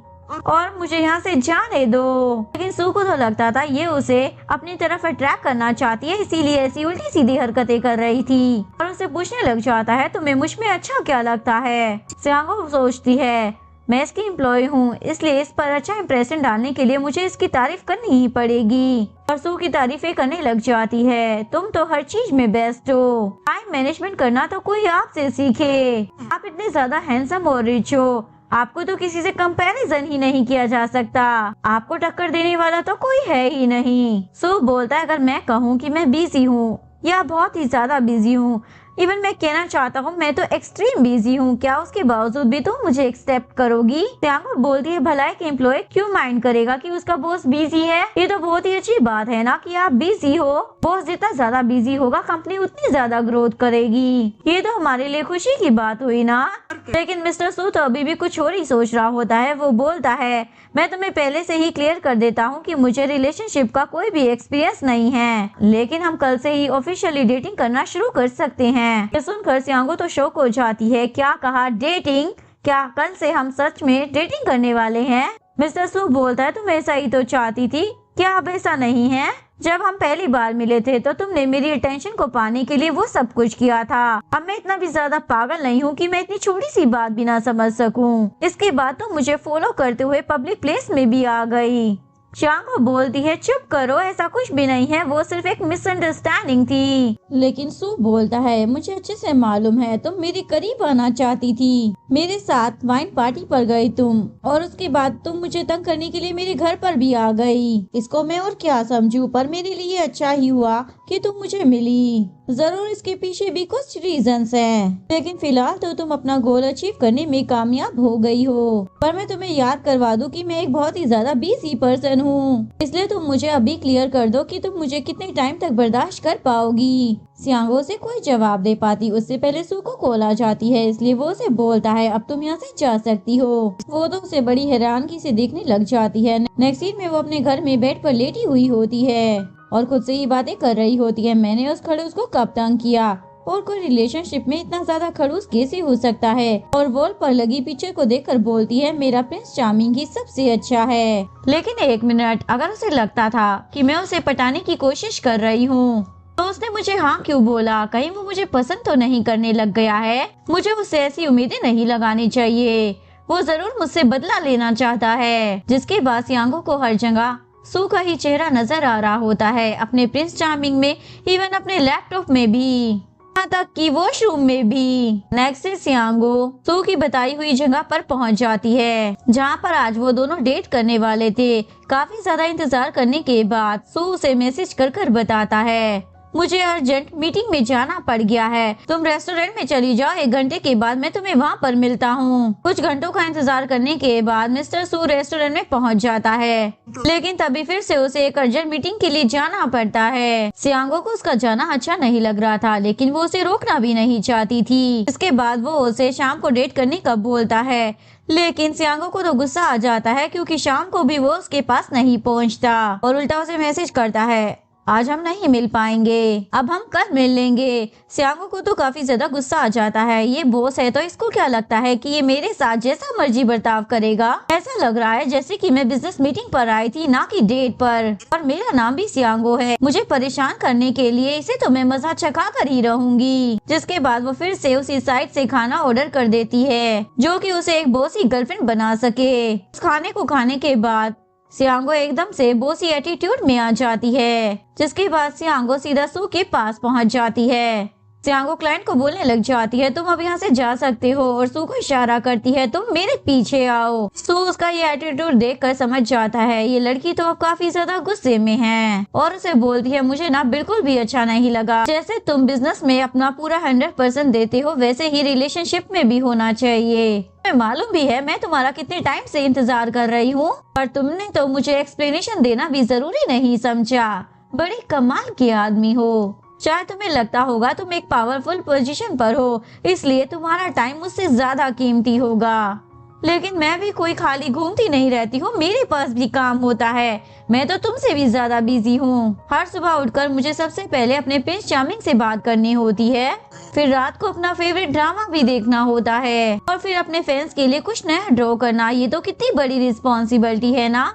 और मुझे यहाँ से जाने दो। लेकिन सू को तो लगता था ये उसे अपनी तरफ अट्रैक्ट करना चाहती है, इसीलिए ऐसी उल्टी सीधी हरकतें कर रही थी और उसे पूछने लग जाता है तुम्हें मुझ में अच्छा क्या लगता है। सियांगो सोचती है मैं इसकी एम्प्लॉय हूँ, इसलिए इस पर अच्छा इम्प्रेशन डालने के लिए मुझे इसकी तारीफ करनी ही पड़ेगी। और सू की तारीफें करने लग जाती है तुम तो हर चीज में बेस्ट हो, टाइम मैनेजमेंट करना तो कोई आपसे सीखे, आप इतने ज्यादा हैंडसम और रिच हो, आपको तो किसी से कंपैरिजन ही नहीं किया जा सकता, आपको टक्कर देने वाला तो कोई है ही नहीं। सू बोलता है अगर मैं कहूँ कि मैं बिजी हूँ या बहुत ही ज्यादा बिजी हूँ, इवन मैं कहना चाहता हूँ मैं तो एक्सट्रीम बिजी हूँ, क्या उसके बावजूद भी तुम मुझे एक्सेप्ट करोगी। सियांगो बोलती है भला एक एम्प्लॉय क्यों माइंड करेगा कि उसका बॉस बिजी है, ये तो बहुत ही अच्छी बात है ना कि आप बिजी हो, बॉस जितना ज्यादा बिजी होगा कंपनी उतनी ज्यादा ग्रोथ करेगी, ये तो हमारे लिए खुशी की बात हुई ना। लेकिन मिस्टर सू तो अभी भी कुछ और ही सोच रहा होता है। वो बोलता है मैं तुम्हें पहले से ही क्लियर कर देता हूँ कि मुझे रिलेशनशिप का कोई भी एक्सपीरियंस नहीं है, लेकिन हम कल से ही ऑफिशियली डेटिंग करना शुरू कर सकते हैं। ये सुनकर सियांगो तो शॉक हो जाती है, क्या कहा डेटिंग, क्या कल से हम सच में डेटिंग करने वाले हैं। मिस्टर सू बोलता है तुम ऐसा ही तो चाहती थी, क्या अब ऐसा नहीं है, जब हम पहली बार मिले थे तो तुमने मेरी अटेंशन को पाने के लिए वो सब कुछ किया था, अब मैं इतना भी ज्यादा पागल नहीं हूँ कि मैं इतनी छोटी सी बात भी ना समझ सकूं। इसके बाद तुम मुझे फॉलो करते हुए पब्लिक प्लेस में भी आ गई। सियांगो बोलती है चुप करो, ऐसा कुछ भी नहीं है, वो सिर्फ एक मिसअंडरस्टैंडिंग थी। लेकिन सू बोलता है मुझे अच्छे से मालूम है तुम मेरे करीब आना चाहती थी, मेरे साथ वाइन पार्टी पर गई तुम और उसके बाद तुम मुझे तंग करने के लिए मेरे घर पर भी आ गई, इसको मैं और क्या समझूं, पर मेरे लिए अच्छा ही हुआ कि तुम मुझे मिली, जरूर इसके पीछे भी कुछ रीजंस हैं, लेकिन फिलहाल तो तुम अपना गोल अचीव करने में कामयाब हो गई हो। पर मैं तुम्हें याद करवा दूं कि मैं एक बहुत ही ज्यादा बिजी पर्सन हूँ, इसलिए तुम मुझे अभी क्लियर कर दो कि तुम मुझे कितने टाइम तक बर्दाश्त कर पाओगी। सियांगो से कोई जवाब दे पाती उससे पहले सू को कॉल आ जाती है, इसलिए वो उसे बोलता है अब तुम यहाँ से जा सकती हो। वो तो उसे बड़ी हैरानगी से देखने लग जाती है। नेक्स्ट सीन में वो अपने घर में बेड पर लेटी हुई होती है और खुद से ये बातें कर रही होती है, मैंने उस खड़ूस को कब तंग किया और कोई रिलेशनशिप में इतना ज्यादा खड़ूस कैसे हो सकता है। और वॉल पर लगी पिक्चर को देखकर बोलती है मेरा प्रिंस चार्मिंग ही सबसे अच्छा है। लेकिन एक मिनट, अगर उसे लगता था कि मैं उसे पटाने की कोशिश कर रही हूँ तो उसने मुझे हाँ क्यों बोला, कहीं वो मुझे पसंद तो नहीं करने लग गया है। मुझे उससे ऐसी उम्मीदें नहीं लगानी चाहिए, वो जरूर मुझसे बदला लेना चाहता है। जिसके बाद सियांगो को हर जगह सू का ही चेहरा नजर आ रहा होता है, अपने प्रिंस चार्मिंग में, इवन अपने लैपटॉप में भी, यहाँ तक कि वॉशरूम में भी। नेक्स्ट डे सियांगो सू की बताई हुई जगह पर पहुंच जाती है जहाँ पर आज वो दोनों डेट करने वाले थे। काफी ज्यादा इंतजार करने के बाद सू उसे मैसेज कर बताता है मुझे अर्जेंट मीटिंग में जाना पड़ गया है, तुम रेस्टोरेंट में चली जाओ, 1 घंटे के बाद मैं तुम्हें वहाँ पर मिलता हूँ। कुछ घंटों का इंतजार करने के बाद मिस्टर सू रेस्टोरेंट में पहुँच जाता है, लेकिन तभी फिर से उसे एक अर्जेंट मीटिंग के लिए जाना पड़ता है। सियांगो को उसका जाना अच्छा नहीं लग रहा था, लेकिन वो उसे रोकना भी नहीं चाहती थी। इसके बाद वो उसे शाम को डेट करने का बोलता है, लेकिन सियांगो को तो गुस्सा आ जाता है क्योंकि शाम को भी वो उसके पास नहीं पहुँचता और उल्टा उसे मैसेज करता है आज हम नहीं मिल पाएंगे, अब हम कल मिल लेंगे। सियांगो को तो काफी ज्यादा गुस्सा आ जाता है, ये बॉस है तो इसको क्या लगता है कि ये मेरे साथ जैसा मर्जी बर्ताव करेगा। ऐसा लग रहा है जैसे कि मैं बिजनेस मीटिंग पर आई थी ना कि डेट पर, और मेरा नाम भी सियांगो है, मुझे परेशान करने के लिए इसे तो मैं मजा चखा कर ही रहूंगी। जिसके बाद वो फिर से उसी साइट से खाना ऑर्डर कर देती है जो कि उसे एक बॉसी गर्लफ्रेंड बना सके। उस खाने को खाने के बाद सियांगो एकदम से बॉसी एटीट्यूड में आ जाती है, जिसके बाद सियांगो सीधा सू के पास पहुंच जाती है। सियांगो क्लाइंट को बोलने लग जाती है, तुम अब यहाँ से जा सकते हो, और सू को इशारा करती है, तुम मेरे पीछे आओ। सू उसका ये एटीट्यूड देखकर समझ जाता है ये लड़की तो अब काफी ज्यादा गुस्से में है, और उसे बोलती है, मुझे ना बिल्कुल भी अच्छा नहीं लगा। जैसे तुम बिजनेस में अपना पूरा 100% देते हो, वैसे ही रिलेशनशिप में भी होना चाहिए। मैं मालूम भी है मैं तुम्हारा कितने टाइम से इंतजार कर रही हूँ, पर तुमने तो मुझे एक्सप्लेनेशन देना भी जरूरी नहीं समझा। बड़े कमाल के आदमी हो। शायद तुम्हें लगता होगा तुम एक पावरफुल पोजीशन पर हो, इसलिए तुम्हारा टाइम मुझसे ज्यादा कीमती होगा, लेकिन मैं भी कोई खाली घूमती नहीं रहती हूँ, मेरे पास भी काम होता है। मैं तो तुमसे भी ज्यादा बिजी हूँ। हर सुबह उठकर मुझे सबसे पहले अपने प्रिंस चार्मिंग से बात करनी होती है, फिर रात को अपना फेवरेट ड्रामा भी देखना होता है, और फिर अपने फैंस के लिए कुछ नया ड्रॉ करना। ये तो कितनी बड़ी रिस्पॉन्सिबिलिटी है ना।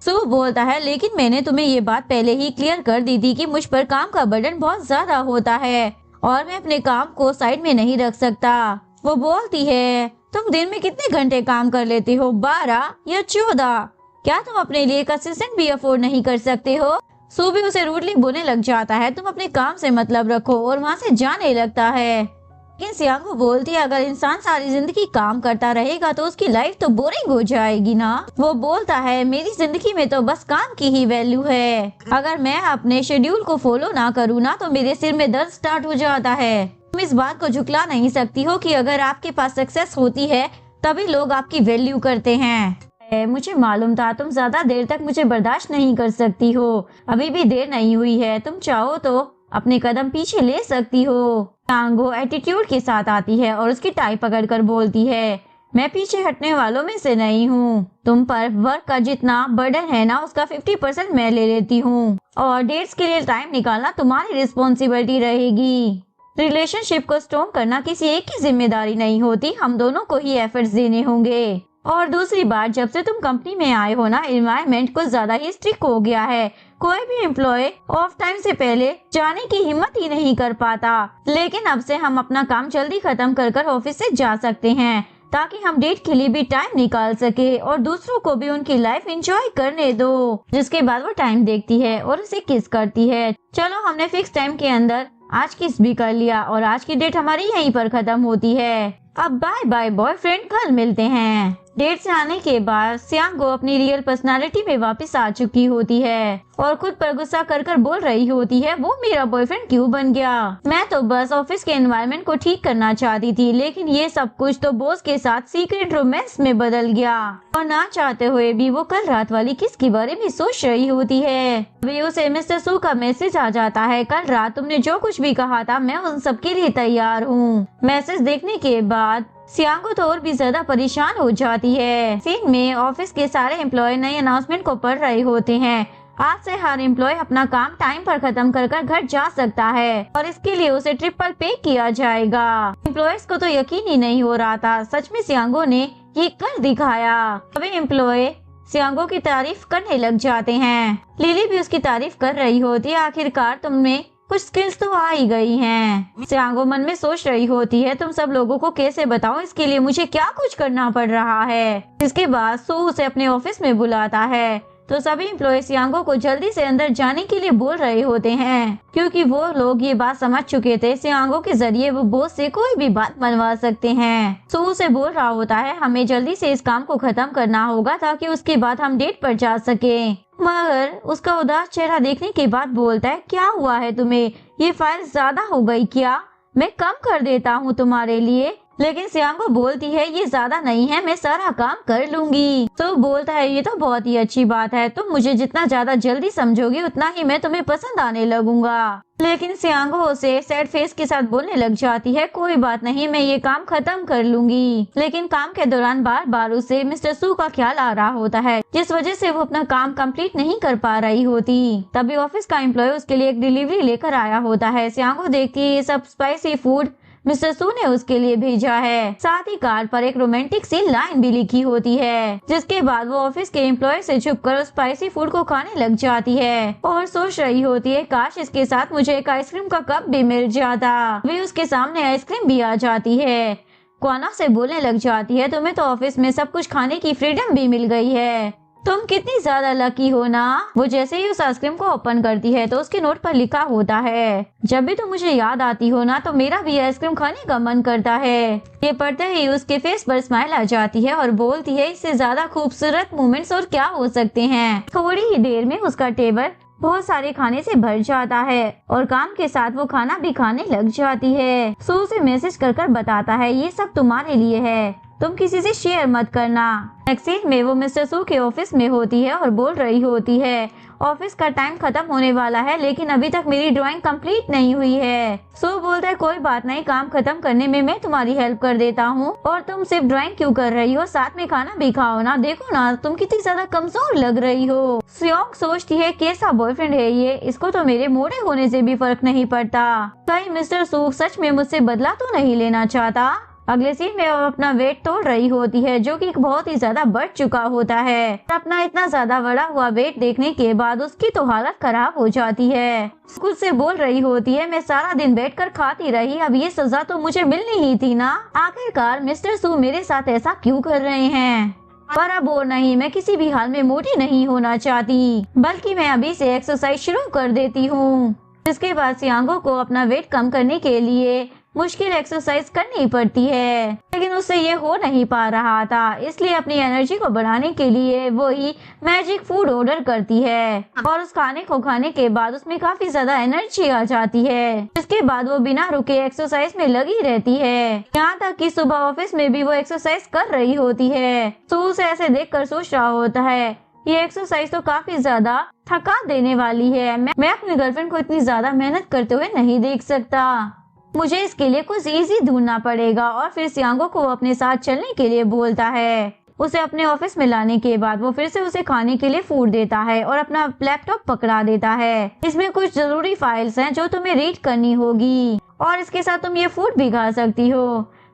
सू बोलता है, लेकिन मैंने तुम्हें ये बात पहले ही क्लियर कर दी थी कि मुझ पर काम का बर्डन बहुत ज्यादा होता है और मैं अपने काम को साइड में नहीं रख सकता। वो बोलती है, तुम दिन में कितने घंटे काम कर लेते हो, 12 या 14? क्या तुम अपने लिए एक असिस्टेंट भी अफोर्ड नहीं कर सकते हो? सू भी उसे रूडली बोलने लग जाता है, तुम अपने काम से मतलब रखो, और वहाँ से जाने लगता है। लेकिन सियांगो बोलती है, अगर इंसान सारी जिंदगी काम करता रहेगा तो उसकी लाइफ तो बोरिंग हो जाएगी ना। वो बोलता है, मेरी जिंदगी में तो बस काम की ही वैल्यू है। अगर मैं अपने शेड्यूल को फॉलो ना करूँ ना तो मेरे सिर में दर्द स्टार्ट हो जाता है। तुम इस बात को झुकला नहीं सकती हो कि अगर आपके पास सक्सेस होती है तभी लोग आपकी वैल्यू करते हैं। मुझे मालूम था तुम ज्यादा देर तक मुझे बर्दाश्त नहीं कर सकती हो। अभी भी देर नहीं हुई है, तुम चाहो तो अपने कदम पीछे ले सकती हो। सियांगो एटीट्यूड के साथ आती है और उसकी टाई पकड़कर बोलती है, मैं पीछे हटने वालों में से नहीं हूँ। तुम पर वर्क का जितना बर्डन है ना, उसका 50% मैं ले लेती हूँ, और डेट्स के लिए टाइम निकालना तुम्हारी रिस्पॉन्सिबिलिटी रहेगी। रिलेशनशिप को स्ट्रॉन्ग करना किसी एक की जिम्मेदारी नहीं होती, हम दोनों को ही एफर्ट्स देने होंगे। और दूसरी बात, जब से तुम कंपनी में आए हो ना, एनवायरनमेंट कुछ ज्यादा ही स्ट्रिक्ट हो गया है। कोई भी एम्प्लॉय ऑफ टाइम से पहले जाने की हिम्मत ही नहीं कर पाता, लेकिन अब से हम अपना काम जल्दी खत्म कर ऑफिस से जा सकते हैं, ताकि हम डेट के लिए भी टाइम निकाल सके और दूसरों को भी उनकी लाइफ एंजॉय करने दो। जिसके बाद वो टाइम देखती है और उसे किस करती है। चलो, हमने फिक्स टाइम के अंदर आज किस भी कर लिया और आज की डेट हमारी यहीं पर खत्म होती है। अब बाय बाय बॉयफ्रेंड, कल मिलते हैं। डेट से आने के बाद सियांगो अपनी रियल पर्सनालिटी में वापस आ चुकी होती है और खुद पर गुस्सा कर बोल रही होती है, वो मेरा बॉयफ्रेंड क्यों बन गया? मैं तो बस ऑफिस के एनवायरनमेंट को ठीक करना चाहती थी, लेकिन ये सब कुछ तो बॉस के साथ सीक्रेट रोमांस में बदल गया। और ना चाहते हुए भी वो कल रात वाली किस के बारे में सोच रही होती है। अभी उसे मिस्टर सू का मैसेज आ जाता है, कल रात तुमने जो कुछ भी कहा था मैं उन सब के लिए तैयार हूँ। मैसेज देखने के बाद सियांगो तो और भी ज्यादा परेशान हो जाती है। सीन में ऑफिस के सारे एम्प्लॉय नए अनाउंसमेंट को पढ़ रहे होते हैं। आज से हर एम्प्लॉय अपना काम टाइम पर खत्म कर घर जा सकता है और इसके लिए उसे ट्रिपल पे किया जाएगा। एम्प्लॉयज को तो यकीन ही नहीं हो रहा था, सच में सियांगो ने ये कर दिखाया। अभी एम्प्लॉय सियांगो की तारीफ करने लग जाते हैं। लिली भी उसकी तारीफ कर रही होती है, आखिरकार तुमने कुछ स्किल्स तो आ ही गई हैं। सियांगो मन में सोच रही होती है, तुम सब लोगों को कैसे बताऊं, इसके लिए मुझे क्या कुछ करना पड़ रहा है। इसके बाद सू उसे अपने ऑफिस में बुलाता है तो सभी एम्प्लॉय सियांगो को जल्दी से अंदर जाने के लिए बोल रहे होते हैं, क्योंकि वो लोग ये बात समझ चुके थे सियांगो के जरिए वो बॉस से कोई भी बात मनवा सकते हैं। सू उसे बोल रहा होता है, हमें जल्दी से इस काम को खत्म करना होगा ताकि उसके बाद हम डेट पर जा सके। मगर उसका उदास चेहरा देखने के बाद बोलता है, क्या हुआ है तुम्हें? ये फाइल ज्यादा हो गई क्या? मैं कम कर देता हूँ तुम्हारे लिए। लेकिन सियांगो बोलती है, ये ज्यादा नहीं है, मैं सारा काम कर लूंगी। तो बोलता है, ये तो बहुत ही अच्छी बात है, तुम मुझे जितना ज्यादा जल्दी समझोगे उतना ही मैं तुम्हें पसंद आने लगूंगा। लेकिन सियांगो उसे सैड फेस के साथ बोलने लग जाती है, कोई बात नहीं, मैं ये काम खत्म कर लूंगी। लेकिन काम के दौरान बार बार उसे मिस्टर सू का ख्याल आ रहा होता है, जिस वजह से वो अपना काम कंप्लीट नहीं कर पा रही होती। तभी ऑफिस का एम्प्लॉय उसके लिए एक डिलीवरी लेकर आया होता है। सियांगो देखती है ये सब स्पाइसी फूड मिस्टर सू ने उसके लिए भेजा है। साथ ही कार्ड पर एक रोमांटिक सी लाइन भी लिखी होती है, जिसके बाद वो ऑफिस के एम्प्लॉय से छुपकर उस स्पाइसी फूड को खाने लग जाती है और सोच रही होती है, काश इसके साथ मुझे एक आइसक्रीम का कप भी मिल जाता। वे उसके सामने आइसक्रीम भी आ जाती है। क्वाना से बोलने लग जाती है, तुम्हें तो ऑफिस में सब कुछ खाने की फ्रीडम भी मिल गई है। तुम कितनी ज्यादा लकी हो ना। वो जैसे ही उस आइसक्रीम को ओपन करती है तो उसके नोट पर लिखा होता है, जब भी तुम मुझे याद आती हो ना तो मेरा भी आइसक्रीम खाने का मन करता है। ये पढ़ते ही उसके फेस पर स्माइल आ जाती है और बोलती है, इससे ज्यादा खूबसूरत मोमेंट्स और क्या हो सकते हैं। थोड़ी ही देर में उसका टेबल बहुत सारे खाने से भर जाता है और काम के साथ वो खाना भी खाने लग जाती है। सू उसे मैसेज कर कर बताता है, ये सब तुम्हारे लिए है, तुम किसी से शेयर मत करना। नेक्स्ट सीन में वो मिस्टर सू के ऑफिस में होती है और बोल रही होती है, ऑफिस का टाइम खत्म होने वाला है लेकिन अभी तक मेरी ड्राइंग कंप्लीट नहीं हुई है। सू बोलता है, कोई बात नहीं, काम खत्म करने में मैं तुम्हारी हेल्प कर देता हूँ। और तुम सिर्फ ड्राइंग क्यों कर रही हो, साथ में खाना भी खाओ ना, देखो ना तुम कितनी ज्यादा कमजोर लग रही हो। सियोंग सोचती है, कैसा बॉयफ्रेंड है ये, इसको तो मेरे मोटे होने से भी फर्क नहीं पड़ता। कहीं मिस्टर सू सच में मुझसे बदला तो नहीं लेना चाहता। अगले सीन में वो अपना वेट तोड़ रही होती है जो कि बहुत ही ज्यादा बढ़ चुका होता है। अपना इतना ज्यादा बढ़ा हुआ वेट देखने के बाद उसकी तो हालत खराब हो जाती है। खुद से बोल रही होती है, मैं सारा दिन बैठकर खाती रही, अब ये सजा तो मुझे मिलनी ही थी ना। आखिरकार मिस्टर सू मेरे साथ ऐसा क्यों कर रहे हैं। पर अब और नहीं, मैं किसी भी हाल में मोटी नहीं होना चाहती, बल्कि मैं अभी से एक्सरसाइज शुरू कर देती हूँ। इसके बाद सियांगो को अपना वेट कम करने के लिए मुश्किल एक्सरसाइज करनी पड़ती है, लेकिन उससे ये हो नहीं पा रहा था, इसलिए अपनी एनर्जी को बढ़ाने के लिए वो ही मैजिक फूड ऑर्डर करती है और उस खाने को खाने के बाद उसमें काफी ज्यादा एनर्जी आ जाती है। इसके बाद वो बिना रुके एक्सरसाइज में लगी रहती है, यहाँ तक कि सुबह ऑफिस में भी वो एक्सरसाइज कर रही होती है। तो उसे ऐसे देख कर सोच रहा होता है, ये एक्सरसाइज तो काफी ज्यादा थका देने वाली है, मैं अपनी गर्लफ्रेंड को इतनी ज्यादा मेहनत करते हुए नहीं देख सकता, मुझे इसके लिए कुछ इजी ढूंढना पड़ेगा। और फिर सियांगो को अपने साथ चलने के लिए बोलता है। उसे अपने ऑफिस में लाने के बाद वो फिर से उसे खाने के लिए फूड देता है और अपना लैपटॉप पकड़ा देता है। इसमें कुछ जरूरी फाइल्स हैं जो तुम्हें रीड करनी होगी और इसके साथ तुम ये फूड भी खा सकती हो।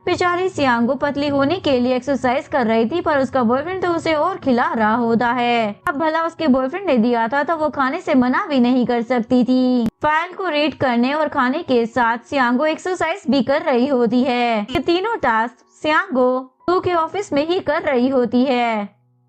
बेचारी सियांगो पतली होने के लिए एक्सरसाइज कर रही थी, पर उसका बॉयफ्रेंड तो उसे और खिला रहा होता है। अब भला उसके बॉयफ्रेंड ने दिया था तो वो खाने से मना भी नहीं कर सकती थी। फाइल को रीड करने और खाने के साथ सियांगो एक्सरसाइज भी कर रही होती है। ये तीनों टास्क सियांगो सू के ऑफिस में ही कर रही होती है।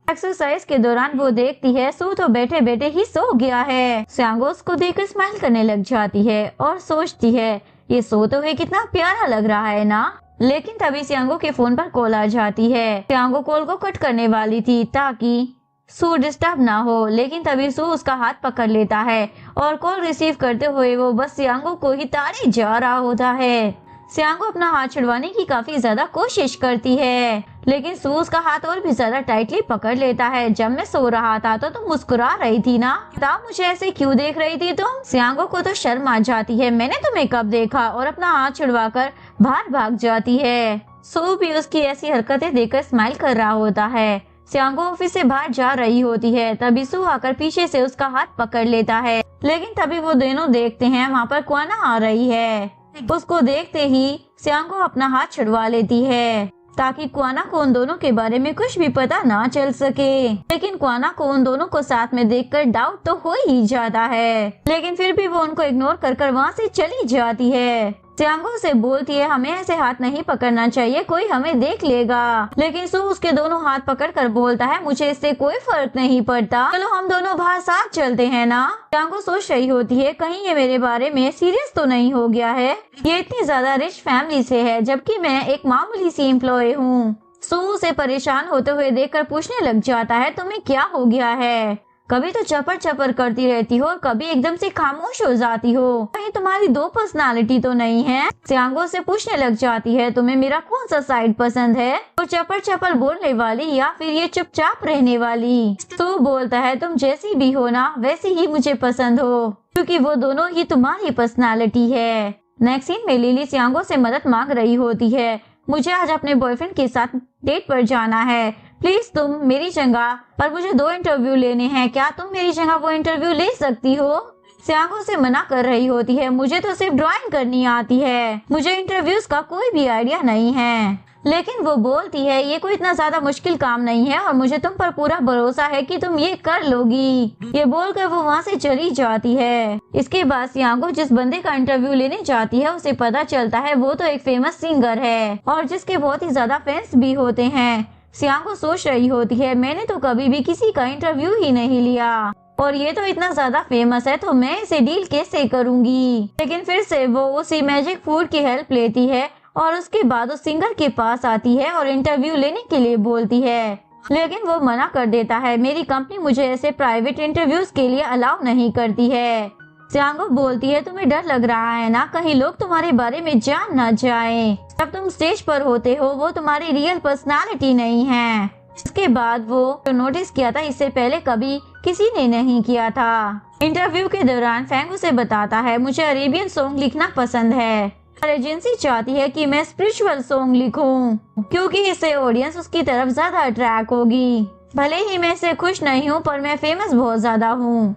एक्सरसाइज के दौरान वो देखती है सू तो बैठे बैठे ही सो गया है। सियांगो उसको देखकर स्माइल करने लग जाती है और सोचती है, ये सोते हुए कितना प्यारा लग रहा है ना। लेकिन तभी सियांगो के फोन पर कॉल आ जाती है। सियांगो कॉल को कट करने वाली थी ताकि सू डिस्टर्ब ना हो, लेकिन तभी सू उसका हाथ पकड़ लेता है और कॉल रिसीव करते हुए वो बस सियांगो को ही ताड़े जा रहा होता है। सियांगो अपना हाथ छुड़वाने की काफी ज्यादा कोशिश करती है, लेकिन सू उसका हाथ और भी ज्यादा टाइटली पकड़ लेता है। जब मैं सो रहा था तो तुम मुस्कुरा रही थी ना, बताओ मुझे ऐसे क्यों देख रही थी तुम। सियांगो को तो शर्म आ जाती है, मैंने तुम्हें कब देखा, और अपना हाथ छुड़वाकर बाहर भाग जाती है। सू भी उसकी ऐसी हरकतें देखकर स्माइल कर रहा होता है। सियांगो ऑफिस से बाहर जा रही होती है, तभी सू आकर पीछे से उसका हाथ पकड़ लेता है, लेकिन तभी वो दोनों देखते हैं वहाँ पर क्वाना आ रही है। उसको देखते ही सियांगो अपना हाथ छुड़वा लेती है ताकि क्वाना को उन दोनों के बारे में कुछ भी पता ना चल सके। लेकिन क्वाना को उन दोनों को साथ में देखकर डाउट तो हो ही जाता है, लेकिन फिर भी वो उनको इग्नोर कर वहाँ से चली जाती है। सियांगो से बोलती है, हमें ऐसे हाथ नहीं पकड़ना चाहिए, कोई हमें देख लेगा। लेकिन सू उसके दोनों हाथ पकड़कर बोलता है, मुझे इससे कोई फर्क नहीं पड़ता, चलो हम दोनों बाहर साथ चलते हैं ना। सियांगो सोच रही होती है, कहीं ये मेरे बारे में सीरियस तो नहीं हो गया है, ये इतनी ज्यादा रिच फैमिली से है जबकि मैं एक मामूली सी एम्प्लॉय हूँ। सू उसे परेशान होते हुए देखकर पूछने लग जाता है, तुम्हें क्या हो गया है, कभी तो चपर चपर करती रहती हो और कभी एकदम से खामोश हो जाती हो, कहीं तुम्हारी दो पर्सनालिटी तो नहीं है। सियांगो से पूछने लग जाती है, तुम्हें मेरा कौन सा साइड पसंद है, वो चपर चपर बोलने वाली या फिर ये चुपचाप रहने वाली। तो बोलता है, तुम जैसी भी हो ना वैसी ही मुझे पसंद हो, क्योंकि वो दोनों ही तुम्हारी पर्सनालिटी है। नेक्स्ट सीन में लिली सियांगो से मदद मांग रही होती है, मुझे आज अपने बॉयफ्रेंड के साथ डेट पर जाना है, प्लीज तुम मेरी जगह पर मुझे 2 इंटरव्यू लेने हैं, क्या तुम मेरी जगह वो इंटरव्यू ले सकती हो। सियांगो से मना कर रही होती है, मुझे तो सिर्फ ड्राइंग करनी आती है, मुझे इंटरव्यूज का कोई भी आइडिया नहीं है। लेकिन वो बोलती है, ये कोई इतना ज्यादा मुश्किल काम नहीं है और मुझे तुम पर पूरा भरोसा है कि तुम ये कर लोगी। ये बोलकर वो वहाँ से चली जाती है। इसके बाद सियांगो जिस बंदे का इंटरव्यू लेने जाती है उसे पता चलता है वो तो एक फेमस सिंगर है और जिसके बहुत ही ज्यादा फैंस भी होते हैं। सियांगो सोच रही होती है, मैंने तो कभी भी किसी का इंटरव्यू ही नहीं लिया और ये तो इतना ज्यादा फेमस है तो मैं इसे डील कैसे करूंगी। लेकिन फिर से वो उसी मैजिक फूड की हेल्प लेती है और उसके बाद उस सिंगर के पास आती है और इंटरव्यू लेने के लिए बोलती है, लेकिन वो मना कर देता है। मेरी कंपनी मुझे ऐसे प्राइवेट इंटरव्यूज के लिए अलाउ नहीं करती है। सियांगो बोलती है, तुम्हें डर लग रहा है ना, कहीं लोग तुम्हारे बारे में जान ना जाएं। जब तुम स्टेज पर होते हो वो तुम्हारी रियल पर्सनालिटी नहीं है। इसके बाद वो जो नोटिस किया था इससे पहले कभी किसी ने नहीं किया था। इंटरव्यू के दौरान फैंग उसे बताता है, मुझे अरेबियन सॉन्ग लिखना पसंद है और एजेंसी चाहती है कि मैं स्पिरिचुअल सॉन्ग लिखूं क्योंकि इससे ऑडियंस उसकी तरफ ज्यादा अट्रैक्ट होगी। भले ही मैं इससे खुश नहीं हूँ पर मैं फेमस बहुत ज्यादा हूँ।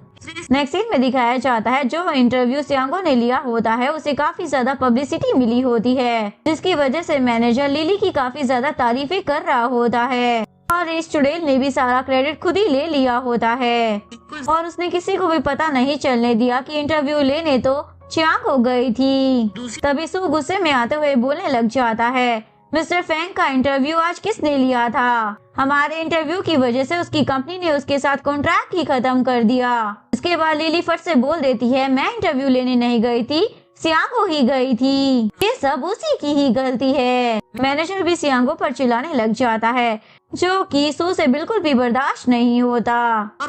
नेक्स्ट सीन में दिखाया जाता है जो इंटरव्यू सियांगो ने लिया होता है उसे काफी ज्यादा पब्लिसिटी मिली होती है, जिसकी वजह से मैनेजर लिली की काफी ज्यादा तारीफें कर रहा होता है और रेस चुड़ैल ने भी सारा क्रेडिट खुद ही ले लिया होता है और उसने किसी को भी पता नहीं चलने दिया कि इंटरव्यू लेने तो चियांग गई थी। तभी सू गुस्से में आते हुए बोलने लग जाता है, मिस्टर फैंग का इंटरव्यू आज किसने लिया था? हमारे इंटरव्यू की वजह से उसकी कंपनी ने उसके साथ कॉन्ट्रैक्ट ही खत्म कर दिया। इसके बाद लिली फट से बोल देती है, मैं इंटरव्यू लेने नहीं गई थी, सियांगो ही गई थी, ये सब उसी की ही गलती है। मैनेजर भी सियांगो पर चिल्लाने लग जाता है जो कि सू से बिल्कुल भी बर्दाश्त नहीं होता।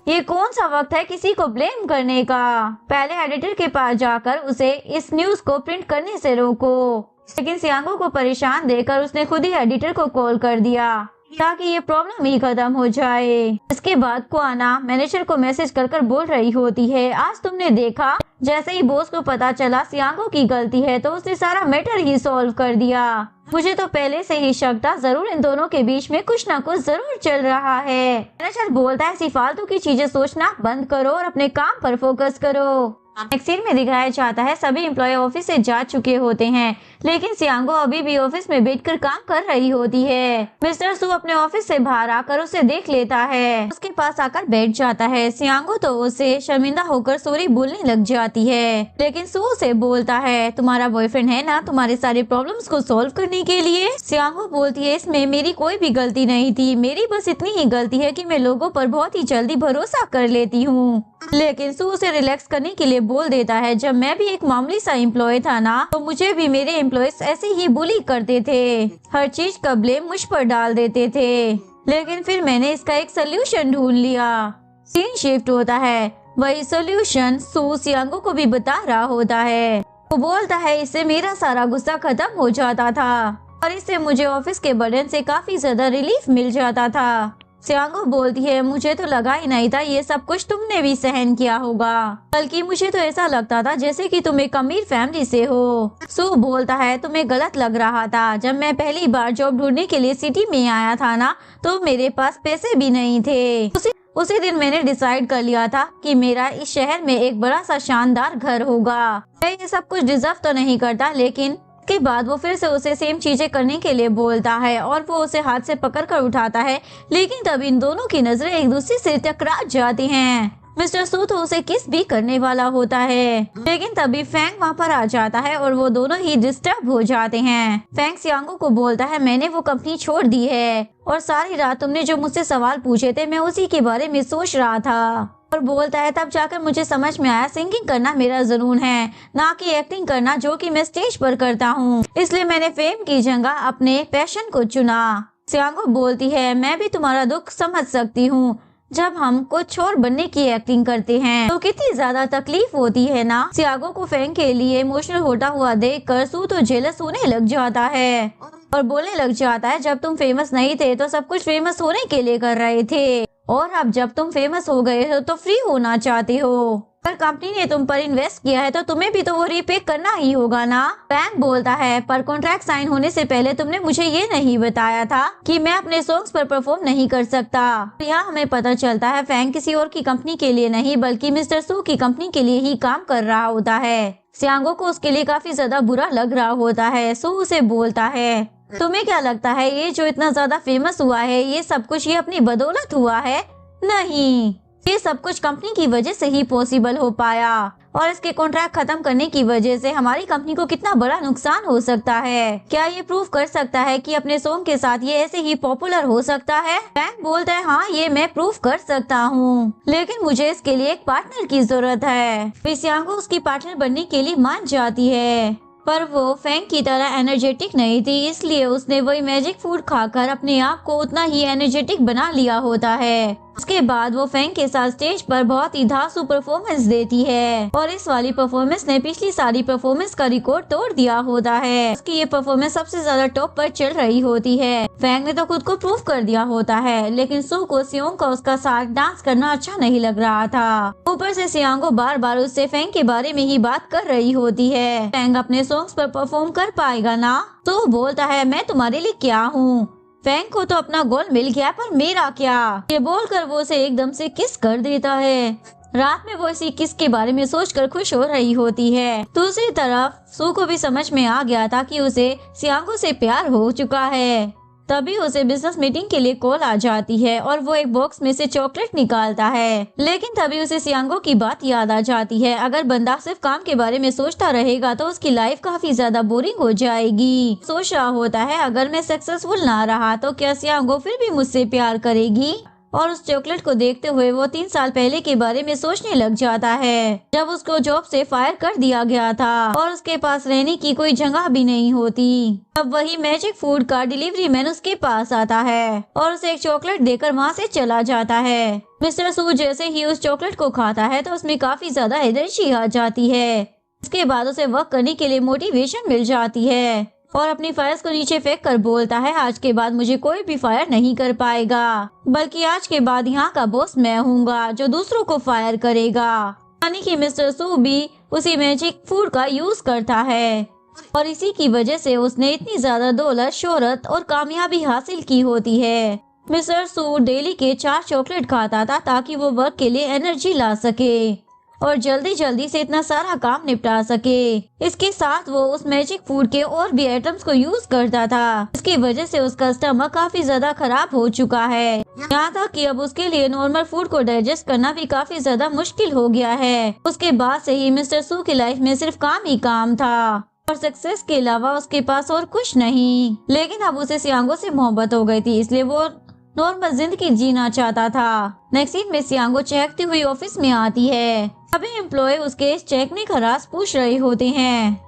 ये कौन सा वक्त है किसी को ब्लेम करने का? पहले एडिटर के पास जाकर उसे इस न्यूज को प्रिंट करने से रोको। लेकिन सियांगो को परेशान देखकर उसने खुद ही एडिटर को कॉल कर दिया ताकि ये प्रॉब्लम ही खत्म हो जाए। इसके बाद क्वाना मैनेजर को मैसेज कर बोल रही होती है, आज तुमने देखा जैसे ही बॉस को पता चला सियांगो की गलती है तो उसने सारा मैटर ही सॉल्व कर दिया। मुझे तो पहले से ही शक था, जरूर इन दोनों के बीच में कुछ ना कुछ जरूर चल रहा है। मैनेजर बोलता है, ऐसी फालतू की चीजें सोचना बंद करो और अपने काम पर फोकस करो। नेक्स्ट सीन में दिखाया जाता है सभी एम्प्लॉय ऑफिस से जा चुके होते हैं, लेकिन सियांगो अभी भी ऑफिस में बैठकर काम कर रही होती है। मिस्टर सू अपने ऑफिस से बाहर आकर उसे देख लेता है, उसके पास आकर बैठ जाता है। सियांगो तो उसे शर्मिंदा होकर सॉरी बोलने लग जाती है, लेकिन सू उसे बोलता है, तुम्हारा बॉयफ्रेंड है ना तुम्हारे सारे प्रॉब्लम्स को सॉल्व करने के लिए। सियांगो बोलती है, इसमें मेरी कोई भी गलती नहीं थी, मेरी बस इतनी ही गलती है कि मैं लोगों पर बहुत ही जल्दी भरोसा कर लेती हूँ। लेकिन सू उसे रिलैक्स करने के लिए बोल देता है, जब मैं भी एक मामूली सा एम्प्लॉय था ना तो मुझे भी मेरे एम्प्लॉयज ऐसे ही बुली करते थे, हर चीज का ब्लेम मुझ पर डाल देते थे, लेकिन फिर मैंने इसका एक सोल्यूशन ढूंढ लिया। सीन शिफ्ट होता है, वही सोल्यूशन सू सियांगो को भी बता रहा होता है। वो बोलता है, इससे मेरा सारा गुस्सा खत्म हो जाता था और इससे मुझे ऑफिस के बर्डन से काफी ज्यादा रिलीफ मिल जाता था। सियांगो बोलती है, मुझे तो लगा ही नहीं था ये सब कुछ तुमने भी सहन किया होगा, बल्कि मुझे तो ऐसा लगता था जैसे कि तुम एक अमीर फैमिली से हो। सू बोलता है, तुम्हें गलत लग रहा था, जब मैं पहली बार जॉब ढूंढने के लिए सिटी में आया था ना तो मेरे पास पैसे भी नहीं थे। उसी दिन मैंने डिसाइड कर लिया था कि मेरा इस शहर में एक बड़ा सा शानदार घर होगा। मैं ये सब कुछ डिजर्व तो नहीं करता, लेकिन के बाद वो फिर से उसे सेम चीजें करने के लिए बोलता है और वो उसे हाथ से पकड़कर उठाता है, लेकिन तब इन दोनों की नजरें एक दूसरे से टकरा जाती हैं। मिस्टर सू तो उसे किस भी करने वाला होता है, लेकिन तभी फैंग वहाँ पर आ जाता है और वो दोनों ही डिस्टर्ब हो जाते हैं। फैंग सियांगो को बोलता है, मैंने वो कंपनी छोड़ दी है और सारी रात तुमने जो मुझसे सवाल पूछे थे मैं उसी के बारे में सोच रहा था। और बोलता है, तब जाकर मुझे समझ में आया सिंगिंग करना मेरा जुनून है, ना कि एक्टिंग करना जो कि मैं स्टेज पर करता हूँ, इसलिए मैंने फेम की जगह अपने पैशन को चुना। सियांगो बोलती है, मैं भी तुम्हारा दुख समझ सकती हूँ, जब हम कुछ और बनने की एक्टिंग करते हैं तो कितनी ज्यादा तकलीफ होती है ना। सियांगो को फैंग के लिए इमोशनल होता हुआ देखकर सू तो जेलस होने लग जाता है और बोलने लग जाता है, जब तुम फेमस नहीं थे तो सब कुछ फेमस होने के लिए कर रहे थे और अब जब तुम फेमस हो गए हो तो फ्री होना चाहते हो। पर कंपनी ने तुम पर इन्वेस्ट किया है तो तुम्हें भी तो वो रीपे करना ही होगा ना। फैंग बोलता है, पर कॉन्ट्रैक्ट साइन होने से पहले तुमने मुझे ये नहीं बताया था कि मैं अपने सॉन्ग्स पर परफॉर्म नहीं कर सकता। यहाँ हमें पता चलता है फैंग किसी और की कंपनी के लिए नहीं बल्कि मिस्टर सू की कंपनी के लिए ही काम कर रहा होता है। सियांगो को उसके लिए काफी ज्यादा बुरा लग रहा होता है। सू उसे बोलता है, तुम्हें क्या लगता है ये जो इतना ज्यादा फेमस हुआ है ये सब कुछ ये अपनी बदौलत हुआ है? नहीं, ये सब कुछ कंपनी की वजह से ही पॉसिबल हो पाया और इसके कॉन्ट्रैक्ट खत्म करने की वजह से हमारी कंपनी को कितना बड़ा नुकसान हो सकता है। क्या ये प्रूव कर सकता है कि अपने सॉन्ग के साथ ये ऐसे ही पॉपुलर हो सकता है? फैंग बोलता है हाँ ये मैं प्रूव कर सकता हूँ, लेकिन मुझे इसके लिए एक पार्टनर की जरूरत है। सियांगो उसकी पार्टनर बनने के लिए मान जाती है, पर वो फैंग की तरह एनर्जेटिक नहीं थी, इसलिए उसने वही मैजिक फूड खाकर अपने आप को उतना ही एनर्जेटिक बना लिया होता है। उसके बाद वो फैंग के साथ स्टेज पर बहुत ही धांसू परफॉर्मेंस देती है और इस वाली परफॉर्मेंस ने पिछली सारी परफॉर्मेंस का रिकॉर्ड तोड़ दिया होता है। उसकी ये परफॉर्मेंस सबसे ज्यादा टॉप पर चल रही होती है। फैंग ने तो खुद को प्रूव कर दिया होता है, लेकिन सू को सियोंग का उसका साथ डांस करना अच्छा नहीं लग रहा था। ऊपर से सियांगो बार बार उससे फैंग के बारे में ही बात कर रही होती है। फैंग अपने सॉन्ग्स पर परफॉर्म कर पाएगा ना? तो बोलता है मैं तुम्हारे लिए क्या हूँ। फैंग को तो अपना गोल मिल गया, पर मेरा क्या? ये बोलकर वो उसे एकदम से किस कर देता है। रात में वो इसी किस के बारे में सोचकर खुश हो रही होती है। दूसरी तरफ सू को भी समझ में आ गया था कि उसे सियांगो से प्यार हो चुका है। तभी उसे बिजनेस मीटिंग के लिए कॉल आ जाती है और वो एक बॉक्स में से चॉकलेट निकालता है, लेकिन तभी उसे सियांगो की बात याद आ जाती है। अगर बंदा सिर्फ काम के बारे में सोचता रहेगा तो उसकी लाइफ काफी ज्यादा बोरिंग हो जाएगी। सोच रहा होता है अगर मैं सक्सेसफुल ना रहा तो क्या सियांगो फिर भी मुझसे प्यार करेगी? और उस चॉकलेट को देखते हुए वो 3 साल पहले के बारे में सोचने लग जाता है, जब उसको जॉब से फायर कर दिया गया था और उसके पास रहने की कोई जगह भी नहीं होती। अब वही मैजिक फूड का डिलीवरी मैन उसके पास आता है और उसे एक चॉकलेट देकर वहाँ से चला जाता है। मिस्टर सू जैसे ही उस चॉकलेट को खाता है तो उसमें काफी ज्यादा एनर्जी आ जाती है। उसके बाद उसे वर्क करने के लिए मोटिवेशन मिल जाती है और अपनी फायर्स को नीचे फेंक कर बोलता है आज के बाद मुझे कोई भी फायर नहीं कर पाएगा, बल्कि आज के बाद यहाँ का बॉस मैं हूँगा जो दूसरों को फायर करेगा। यानी कि मिस्टर सू भी उसी मैजिक फूड का यूज करता है और इसी की वजह से उसने इतनी ज्यादा दौलत, शोहरत और कामयाबी हासिल की होती है। मिस्टर सू डेली के 4 चॉकलेट खाता था ताकि वो वर्क के लिए एनर्जी ला सके और जल्दी जल्दी से इतना सारा काम निपटा सके। इसके साथ वो उस मैजिक फूड के और भी आइटम्स को यूज करता था, इसकी वजह से उसका स्टमक काफी ज्यादा खराब हो चुका है। यहाँ तक कि अब उसके लिए नॉर्मल फूड को डाइजेस्ट करना भी काफी ज्यादा मुश्किल हो गया है। उसके बाद से ही मिस्टर सू की लाइफ में सिर्फ काम ही काम था और सक्सेस के अलावा उसके पास और कुछ नहीं। लेकिन अब उसे सियांगो से मोहब्बत हो गई थी, इसलिए वो नॉर्मल जिंदगी जीना चाहता था। नेक्स्ट सीन में सियांगो चहकती हुई ऑफिस में आती है। सभी एम्प्लॉय उसके इस चहकने का राज पूछ रहे होते हैं,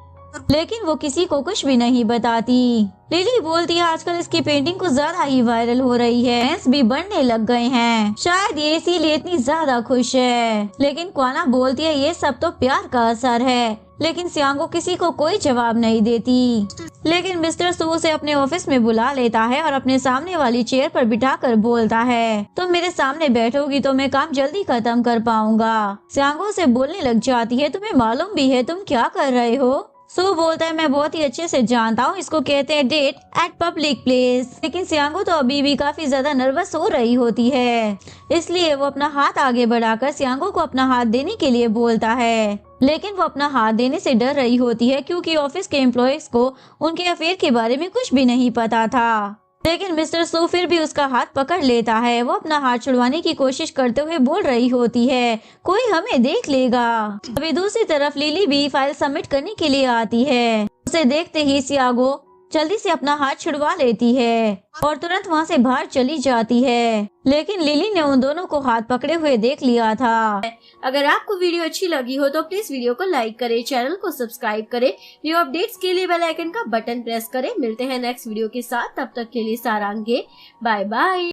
लेकिन वो किसी को कुछ भी नहीं बताती। लिली बोलती है आजकल इसकी पेंटिंग कुछ ज्यादा ही वायरल हो रही है, फैंस भी बढ़ने लग गए हैं, शायद ये इसीलिए इतनी ज्यादा खुश है। लेकिन क्वाना बोलती है ये सब तो प्यार का असर है, लेकिन सियांगो किसी को कोई जवाब नहीं देती। लेकिन मिस्टर सू उसे अपने ऑफिस में बुला लेता है और अपने सामने वाली चेयर पर बिठाकर बोलता है तुम मेरे सामने बैठोगी तो मैं काम जल्दी खत्म कर पाऊंगा। सियांगो से बोलने लग जाती है तुम्हें मालूम भी है तुम क्या कर रहे हो? सू बोलता है मैं बहुत ही अच्छे से जानता हूँ, इसको कहते हैं डेट एट पब्लिक प्लेस। लेकिन सियांगो तो अभी भी काफी ज्यादा नर्वस हो रही होती है, इसलिए वो अपना हाथ आगे बढ़ाकर सियांगो को अपना हाथ देने के लिए बोलता है। लेकिन वो अपना हाथ देने से डर रही होती है क्योंकि ऑफिस के एम्प्लॉयज को उनके अफेयर के बारे में कुछ भी नहीं पता था। लेकिन मिस्टर सू फिर भी उसका हाथ पकड़ लेता है। वो अपना हाथ छुड़वाने की कोशिश करते हुए बोल रही होती है कोई हमें देख लेगा। अभी दूसरी तरफ लिली भी फाइल सबमिट करने के लिए आती है। उसे देखते ही सियांगो जल्दी से अपना हाथ छुड़वा लेती है और तुरंत वहाँ से बाहर चली जाती है। लेकिन लिली ने उन दोनों को हाथ पकड़े हुए देख लिया था। अगर आपको वीडियो अच्छी लगी हो तो प्लीज वीडियो को लाइक करें, चैनल को सब्सक्राइब करें, न्यू अपडेट्स के लिए बेल आइकन का बटन प्रेस करें। मिलते हैं नेक्स्ट वीडियो के साथ, तब तक के लिए सारांगे, बाय बाय।